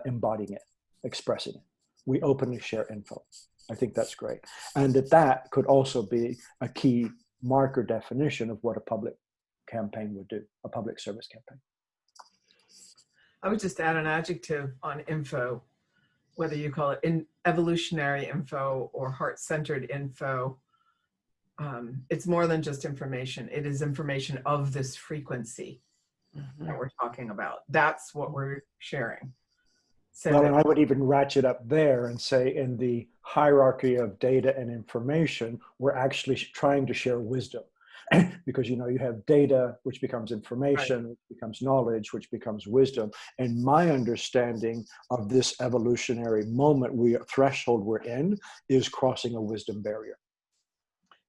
embodying it, expressing it. We openly share info. I think that's great. And that could also be a key marker definition of what a public campaign would do, a public service campaign. I would just add an adjective on info, whether you call it evolutionary info or heart-centered info. It's more than just information. It is information of this frequency that we're talking about. That's what we're sharing. So well, and I would even ratchet up there and say in the hierarchy of data and information, we're actually trying to share wisdom. Because you have data, which becomes information, which becomes knowledge, which becomes wisdom. And my understanding of this evolutionary threshold we're in is crossing a wisdom barrier.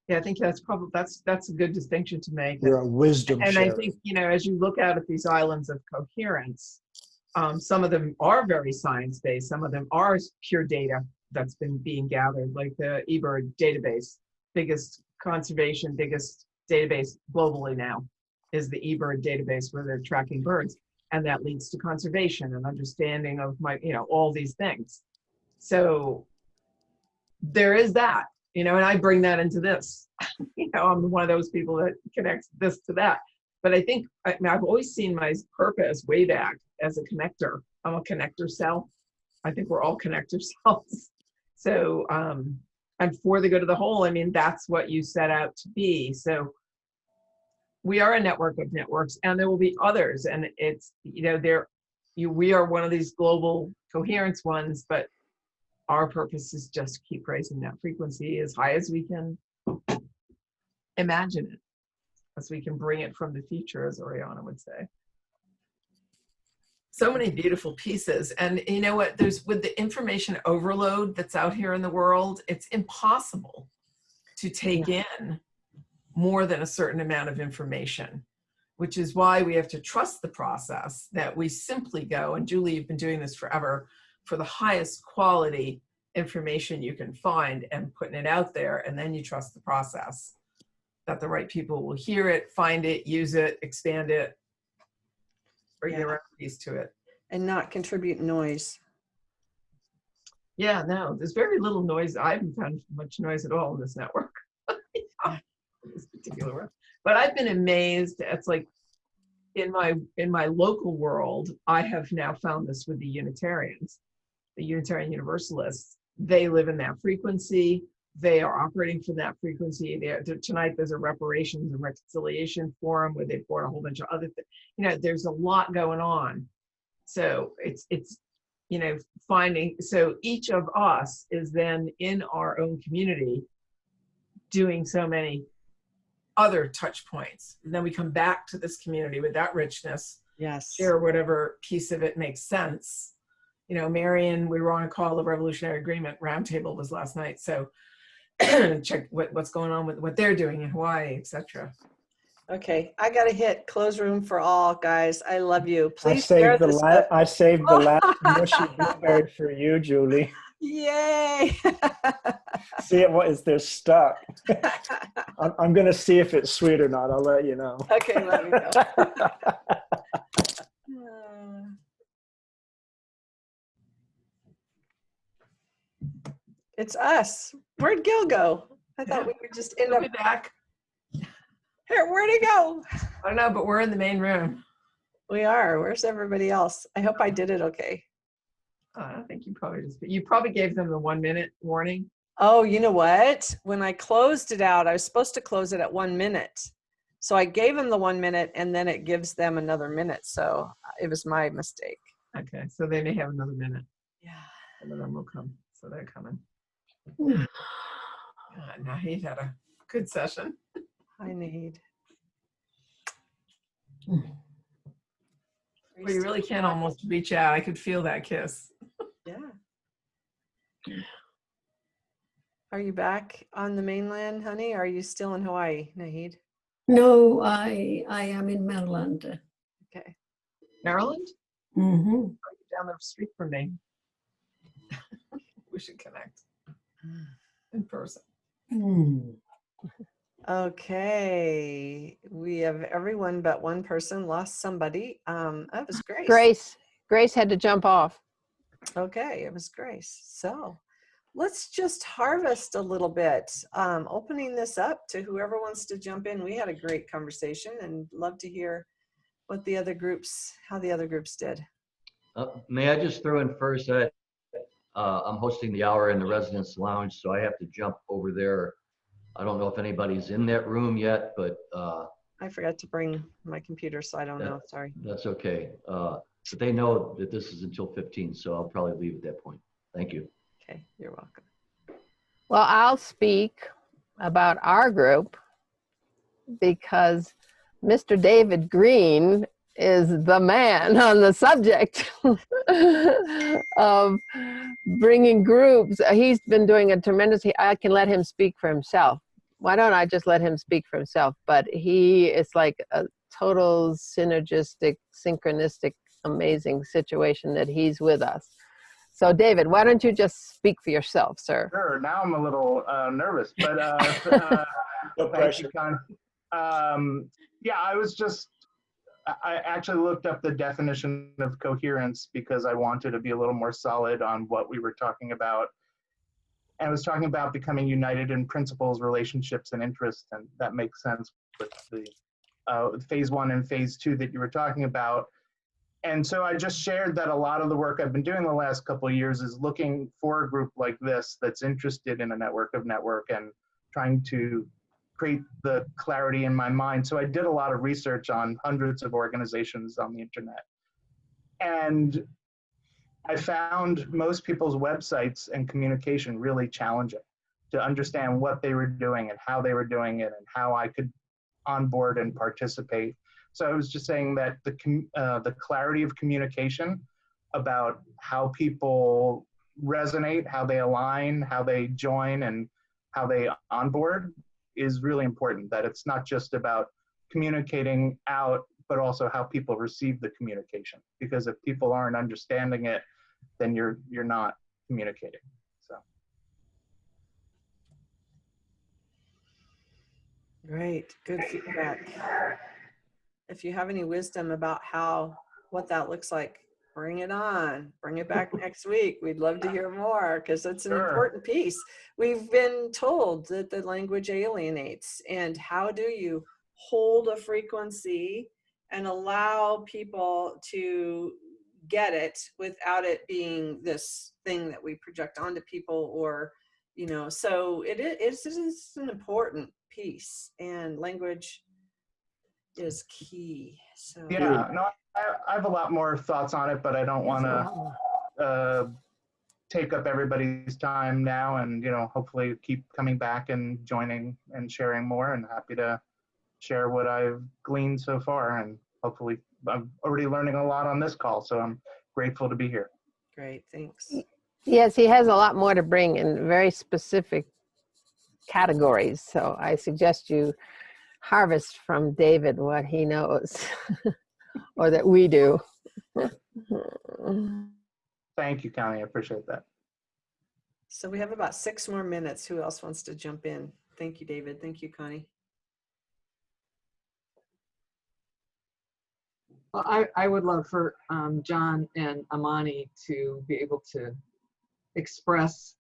Yeah, I think that's a good distinction to make. We're a wisdom and sharing. I think, as you look out at these islands of coherence, some of them are very science-based. Some of them are pure data that's been being gathered, like the eBird database, biggest database globally now is the eBird database, where they're tracking birds, and that leads to conservation and understanding of all these things. So there is that, and I bring that into this. I'm one of those people that connects this to that. But I think I've always seen my purpose way back as a connector. I'm a connector cell. I think we're all connector cells. So, and for the good of the whole, I mean, that's what you set out to be. So we are a network of networks, and there will be others. And it's, we are one of these global coherence ones, but our purpose is just to keep raising that frequency as high as we can imagine it, as we can bring it from the future, as Oriana would say. So many beautiful pieces. And you know what, with the information overload that's out here in the world, it's impossible to take in more than a certain amount of information, which is why we have to trust the process, that we simply go, and Julie, you've been doing this forever, for the highest quality information you can find and putting it out there, and then you trust the process that the right people will hear it, find it, use it, expand it, bring their own piece to it. And not contribute noise. Yeah, no, there's very little noise. I haven't found much noise at all in this network. This particular one. But I've been amazed. It's like in my local world, I have now found this with the Unitarians, the Unitarian Universalists. They live in that frequency. They are operating from that frequency. Tonight there's a reparations and reconciliation forum where they brought a whole bunch of other things. There's a lot going on. So it's finding, so each of us is then in our own community doing so many other touch points. And then we come back to this community with that richness. Yes. Share whatever piece of it makes sense. Marion, we were on a call, the Revolutionary Agreement Roundtable was last night. So check what's going on with what they're doing in Hawaii, etc. Okay, I got to hit close room for all, guys. I love you. I Please share saved the this. last mushy blueberry for you, Julie. Yay! See it? What is there stuck? I'm going to see if it's sweet or not. I'll let you know. Okay, let me know. It's us. Where'd Gil go? I thought we would just end He'll up be back. here. Where'd he go? I don't know, but we're in the main room. We are. Where's everybody else? I hope I did it okay. I think you probably gave them the 1 minute warning. Oh, you know what? When I closed it out, I was supposed to close it at 1 minute. So I gave them the 1 minute and then it gives them another minute. So it was my mistake. Okay, so they may have another minute. Yeah. And then will come. So they're coming. God, now he had a good session. I need. Well, you really can almost reach out. I could feel that kiss. Yeah. Are you back on the mainland, honey? Or are you still in Hawaii, Nahid? No, I am in Maryland. Okay. Maryland? Mm-hmm. Down the street from me. We should connect in person. Mm. Okay. We have everyone but one person lost somebody. That was Grace had to jump off. Okay, it was Grace. So let's just harvest a little bit. Opening this up to whoever wants to jump in. We had a great conversation and love to hear what how the other groups did. May I just throw in first that I'm hosting the hour in the Residence Lounge, so I have to jump over there. I don't know if anybody's in that room yet, but I forgot to bring my computer, so I don't know. Sorry. That's okay. But they know that this is until 15, so I'll probably leave at that point. Thank you. Okay, you're welcome. Well, I'll speak about our group because Mr. David Green is the man on the subject of bringing groups. He's been doing a tremendous, I can let him speak for himself. Why don't I just let him speak for himself? But he is like a total synergistic, synchronistic, amazing situation that he's with us. So David, why don't you just speak for yourself, sir? Sure. Now I'm a little nervous, but No pressure. Yeah, I actually looked up the definition of coherence because I wanted to be a little more solid on what we were talking about. And I was talking about becoming united in principles, relationships, and interests, and that makes sense with the phase 1 and phase 2 that you were talking about. And so I just shared that a lot of the work I've been doing the last couple of years is looking for a group like this that's interested in a network and trying to create the clarity in my mind. So I did a lot of research on hundreds of organizations on the internet. And I found most people's websites and communication really challenging to understand what they were doing and how they were doing it and how I could onboard and participate. So I was just saying that the clarity of communication about how people resonate, how they align, how they join, and how they onboard is really important. That it's not just about communicating out, but also how people receive the communication. Because if people aren't understanding it, then you're not communicating. So. Great, good feedback. If you have any wisdom about what that looks like, bring it on. Bring it back next week. We'd love to hear more because it's an important piece. We've been told that the language alienates, and how do you hold a frequency and allow people to get it without it being this thing that we project onto people, or so it is an important piece, and language is key. So yeah, no, I have a lot more thoughts on it, but I don't want to take up everybody's time now, and hopefully keep coming back and joining and sharing more, and happy to share what I've gleaned so far, and hopefully I'm already learning a lot on this call, so I'm grateful to be here. Great, thanks. Yes, he has a lot more to bring in very specific categories. So I suggest you harvest from David what he knows or that we do. Thank you, Connie. I appreciate that. So we have about 6 more minutes. Who else wants to jump in? Thank you, David. Thank you, Connie. Well, I would love for John and Amani to be able to express,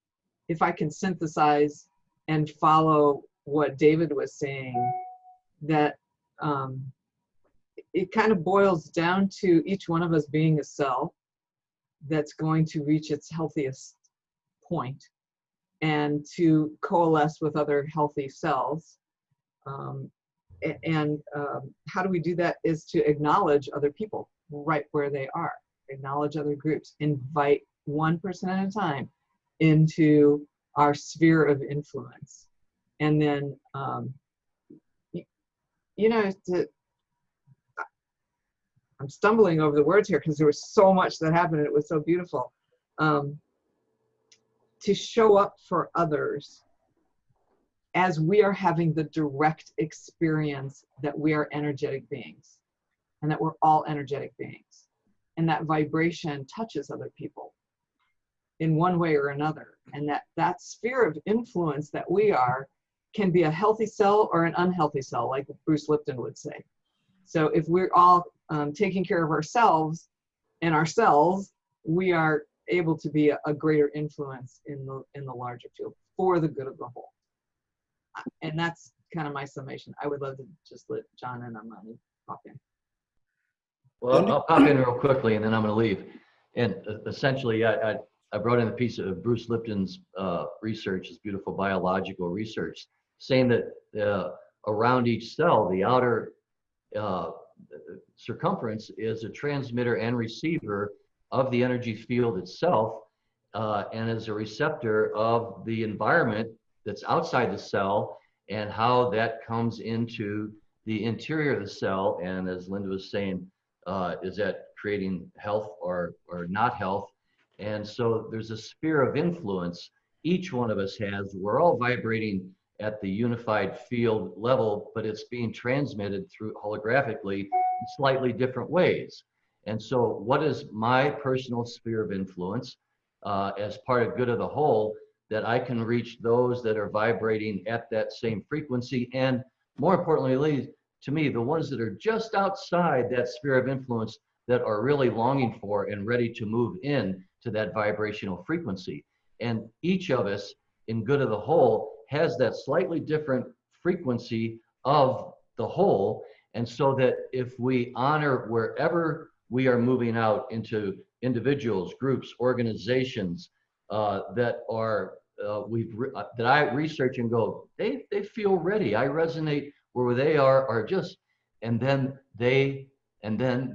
if I can synthesize and follow what David was saying, that it kind of boils down to each one of us being a cell that's going to reach its healthiest point and to coalesce with other healthy cells. How do we do that is to acknowledge other people right where they are, acknowledge other groups, invite one person at a time into our sphere of influence. And then, I'm stumbling over the words here because there was so much that happened and it was so beautiful. To show up for others as we are having the direct experience that we are energetic beings and that we're all energetic beings. And that vibration touches other people in one way or another. And that sphere of influence that we are can be a healthy cell or an unhealthy cell, like Bruce Lipton would say. So if we're all taking care of ourselves and our cells, we are able to be a greater influence in the larger field for the good of the whole. And that's kind of my summation. I would love to just let John and Amani pop in. Well, I'll pop in real quickly and then I'm going to leave. And essentially, I brought in a piece of Bruce Lipton's research, his beautiful biological research, saying that around each cell, the outer circumference is a transmitter and receiver of the energy field itself, and is a receptor of the environment that's outside the cell and how that comes into the interior of the cell. And as Linda was saying, is that creating health or not health? And so there's a sphere of influence each one of us has. We're all vibrating at the unified field level, but it's being transmitted through holographically in slightly different ways. And so what is my personal sphere of influence as part of good of the whole, that I can reach those that are vibrating at that same frequency, and more importantly to me, the ones that are just outside that sphere of influence that are really longing for and ready to move in to that vibrational frequency. And each of us in good of the whole has that slightly different frequency of the whole. And so that if we honor wherever we are moving out into individuals, groups, organizations that are that I research and go, they feel ready. I resonate where they are just, and then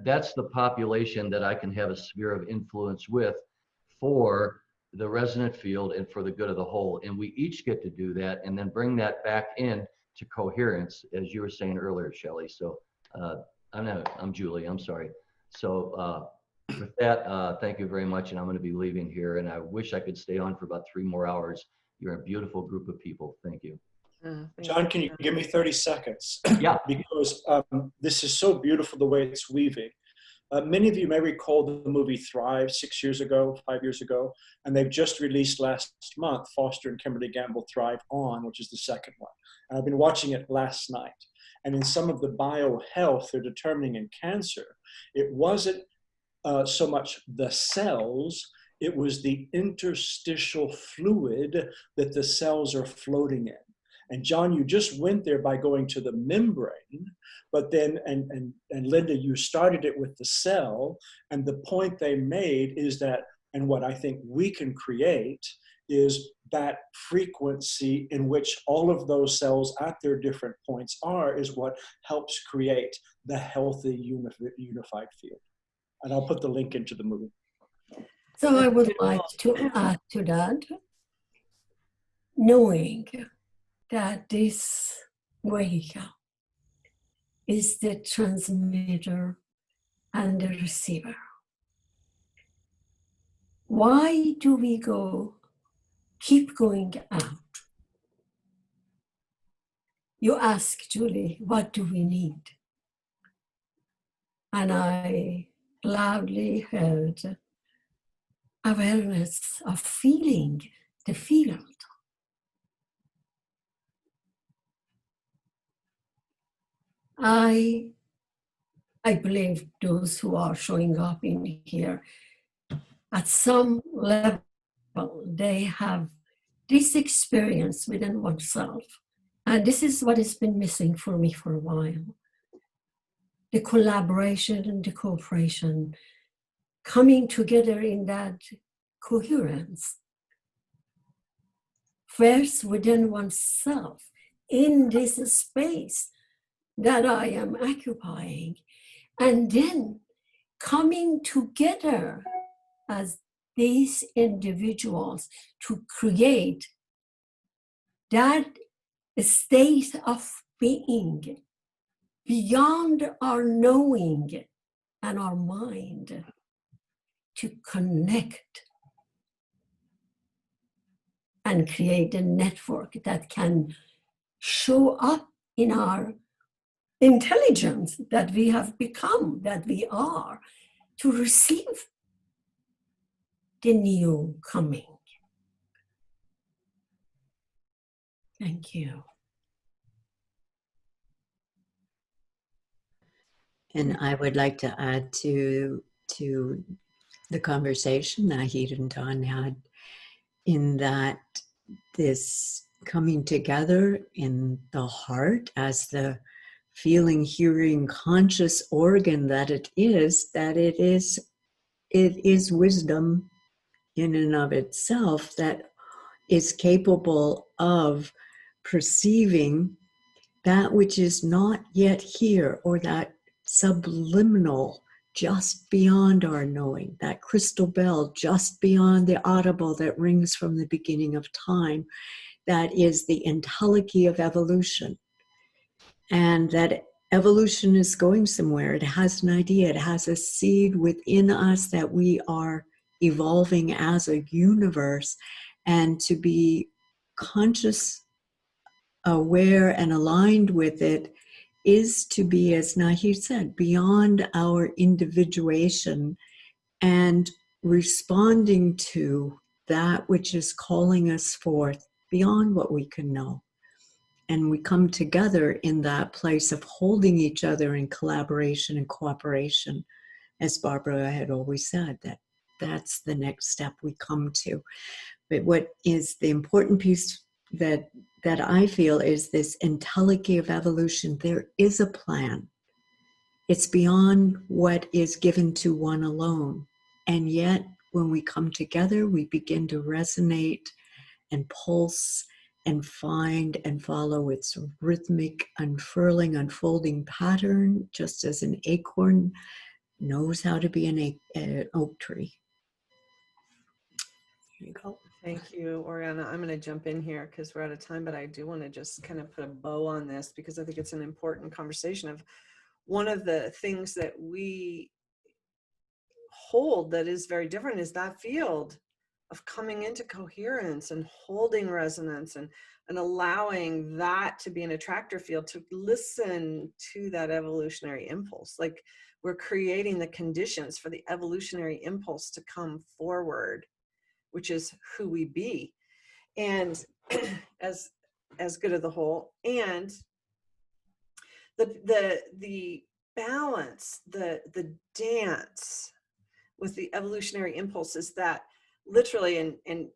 that's the population that I can have a sphere of influence with for the resonant field and for the good of the whole. And we each get to do that and then bring that back in to coherence, as you were saying earlier, Shelley. So I'm Julie, I'm sorry. So with that, thank you very much. And I'm going to be leaving here, and I wish I could stay on for about 3 more hours. You're a beautiful group of people. Thank you. John, can you give me 30 seconds? Yeah. Because this is so beautiful the way it's weaving. Many of you may recall the movie Thrive 6 years ago, 5 years ago, and they've just released last month, Foster and Kimberly Gamble Thrive On, which is the second one. And I've been watching it last night. And in some of the biohealth they're determining in cancer, it wasn't so much the cells, it was the interstitial fluid that the cells are floating in. And John, you just went there by going to the membrane, but then, and Linda, you started it with the cell, and the point they made is that, and what I think we can create is that frequency in which all of those cells at their different points is what helps create the healthy unified field. And I'll put the link into the movie. So I would like to add to that, knowing that this Weka is the transmitter and the receiver. Why do we keep going out? You ask Julie, what do we need? And I loudly heard awareness of feeling the field. I believe those who are showing up in here, at some level, they have this experience within oneself. And this is what has been missing for me for a while. The collaboration and the cooperation, coming together in that coherence. First within oneself, in this space that I am occupying, and then coming together as these individuals to create that state of being beyond our knowing and our mind, to connect and create a network that can show up in our intelligence that we have become, that we are, to receive the new coming. Thank you. And I would like to add to the conversation that Nahid and Don had, in that this coming together in the heart as the feeling, hearing, conscious organ that it is wisdom in and of itself that is capable of perceiving that which is not yet here, or that subliminal just beyond our knowing, that crystal bell just beyond the audible that rings from the beginning of time, that is the entelechy of evolution. And that evolution is going somewhere. It has an idea. It has a seed within us that we are evolving as a universe. And to be conscious, aware, and aligned with it is to be, as Nahid said, beyond our individuation and responding to that which is calling us forth beyond what we can know. And we come together in that place of holding each other in collaboration and cooperation. As Barbara had always said, that's the next step we come to. But what is the important piece that I feel is this entelechy of evolution. There is a plan. It's beyond what is given to one alone. And yet, when we come together, we begin to resonate and pulse and find and follow its rhythmic, unfurling, unfolding pattern, just as an acorn knows how to be an oak tree. There you go. Thank you, Oriana. I'm going to jump in here because we're out of time, but I do want to just kind of put a bow on this because I think it's an important conversation of one of the things that we hold that is very different is that field of coming into coherence and holding resonance and allowing that to be an attractor field to listen to that evolutionary impulse. Like we're creating the conditions for the evolutionary impulse to come forward, which is who we be. And as good of the whole. And the balance, the dance with the evolutionary impulses that literally, and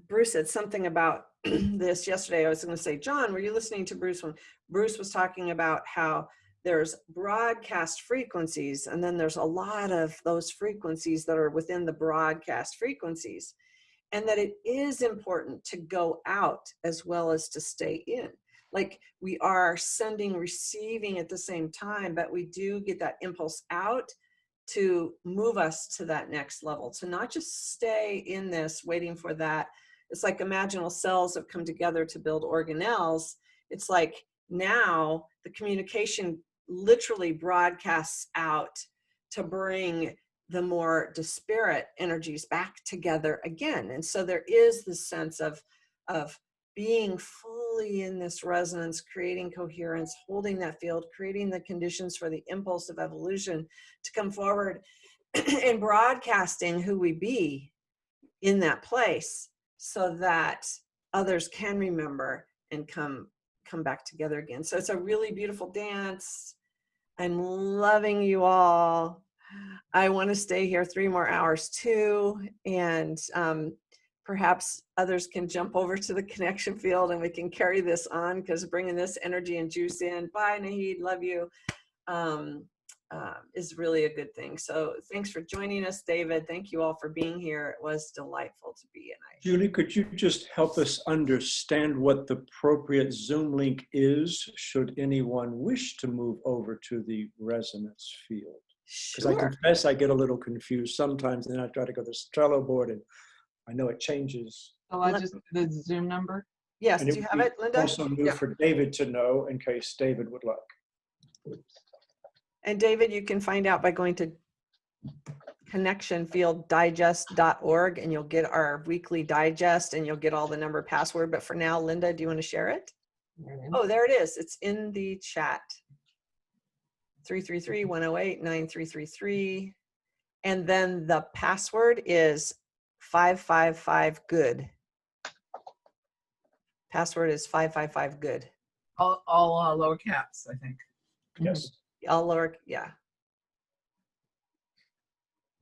Bruce said something about this yesterday. I was going to say, John, were you listening to Bruce when Bruce was talking about how there's broadcast frequencies, and then there's a lot of those frequencies that are within the broadcast frequencies, and that it is important to go out as well as to stay in. Like we are sending, receiving at the same time, but we do get that impulse out to move us to that next level, to not just stay in this waiting for that. It's like imaginal cells have come together to build organelles. It's like now the communication literally broadcasts out to bring the more disparate energies back together again. And so there is this sense of being fully in this resonance, creating coherence, holding that field, creating the conditions for the impulse of evolution to come forward and broadcasting who we be in that place so that others can remember and come back together again. So it's a really beautiful dance. I'm loving you all. I want to stay here 3 more hours too. And perhaps others can jump over to the connection field and we can carry this on, because bringing this energy and juice in, bye Nahid, love you, is really a good thing. So thanks for joining us, David. Thank you all for being here. It was delightful to be in. Julie, could you just help us understand what the appropriate Zoom link is, should anyone wish to move over to the resonance field? Because Sure. I confess I get a little confused sometimes, and then I try to go to the Trello board, and I know it changes. So I just the Zoom number. Yes, And do you have it, Linda? Also new for David to know in case David would like. And David, you can find out by going to connectionfielddigest.org and you'll get our weekly digest and you'll get all the number password. But for now, Linda, do you want to share it? Oh, there it is. It's in the chat. 333-108-9333. And then the password is 555-GOOD. Password is 555-GOOD. All lower caps, I think. Yes. All lower, yeah.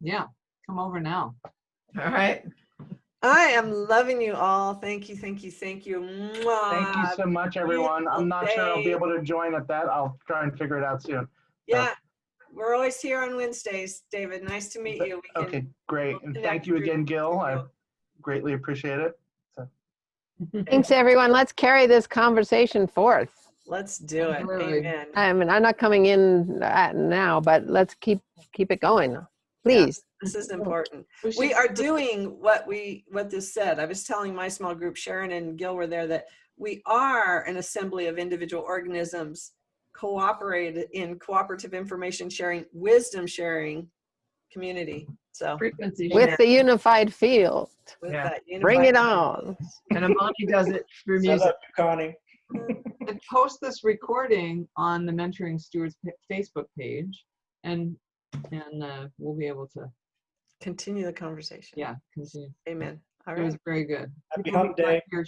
Yeah, come over now. All right. I am loving you all. Thank you, thank you, thank you. Mwah. Thank you so much, everyone. I'm not sure I'll be Beautiful able to join at that. I'll try and figure it out soon. Yeah, we're always here on Wednesdays, David. Nice to meet you. We Okay, great. And connect thank you through- again, Gil. I greatly appreciate it. Thanks, everyone. Let's carry this conversation forth. Let's do it. Absolutely. Amen. I mean, I'm not coming in now, but let's keep it going, please. This is important. should- We are doing what this said. I was telling my small group, Sharon and Gil were there, that we are an assembly of individual organisms cooperated in cooperative information sharing, wisdom sharing community. So Frequency. With the unified field. with Yeah. that Bring unified- it on. And Amani does it through Set music. up, Connie. And post this recording on the Mentoring Stewards Facebook page, and we'll be able to, Continue the conversation. yeah, continue. Amen. All It was right. very good. Happy People hump be back day. here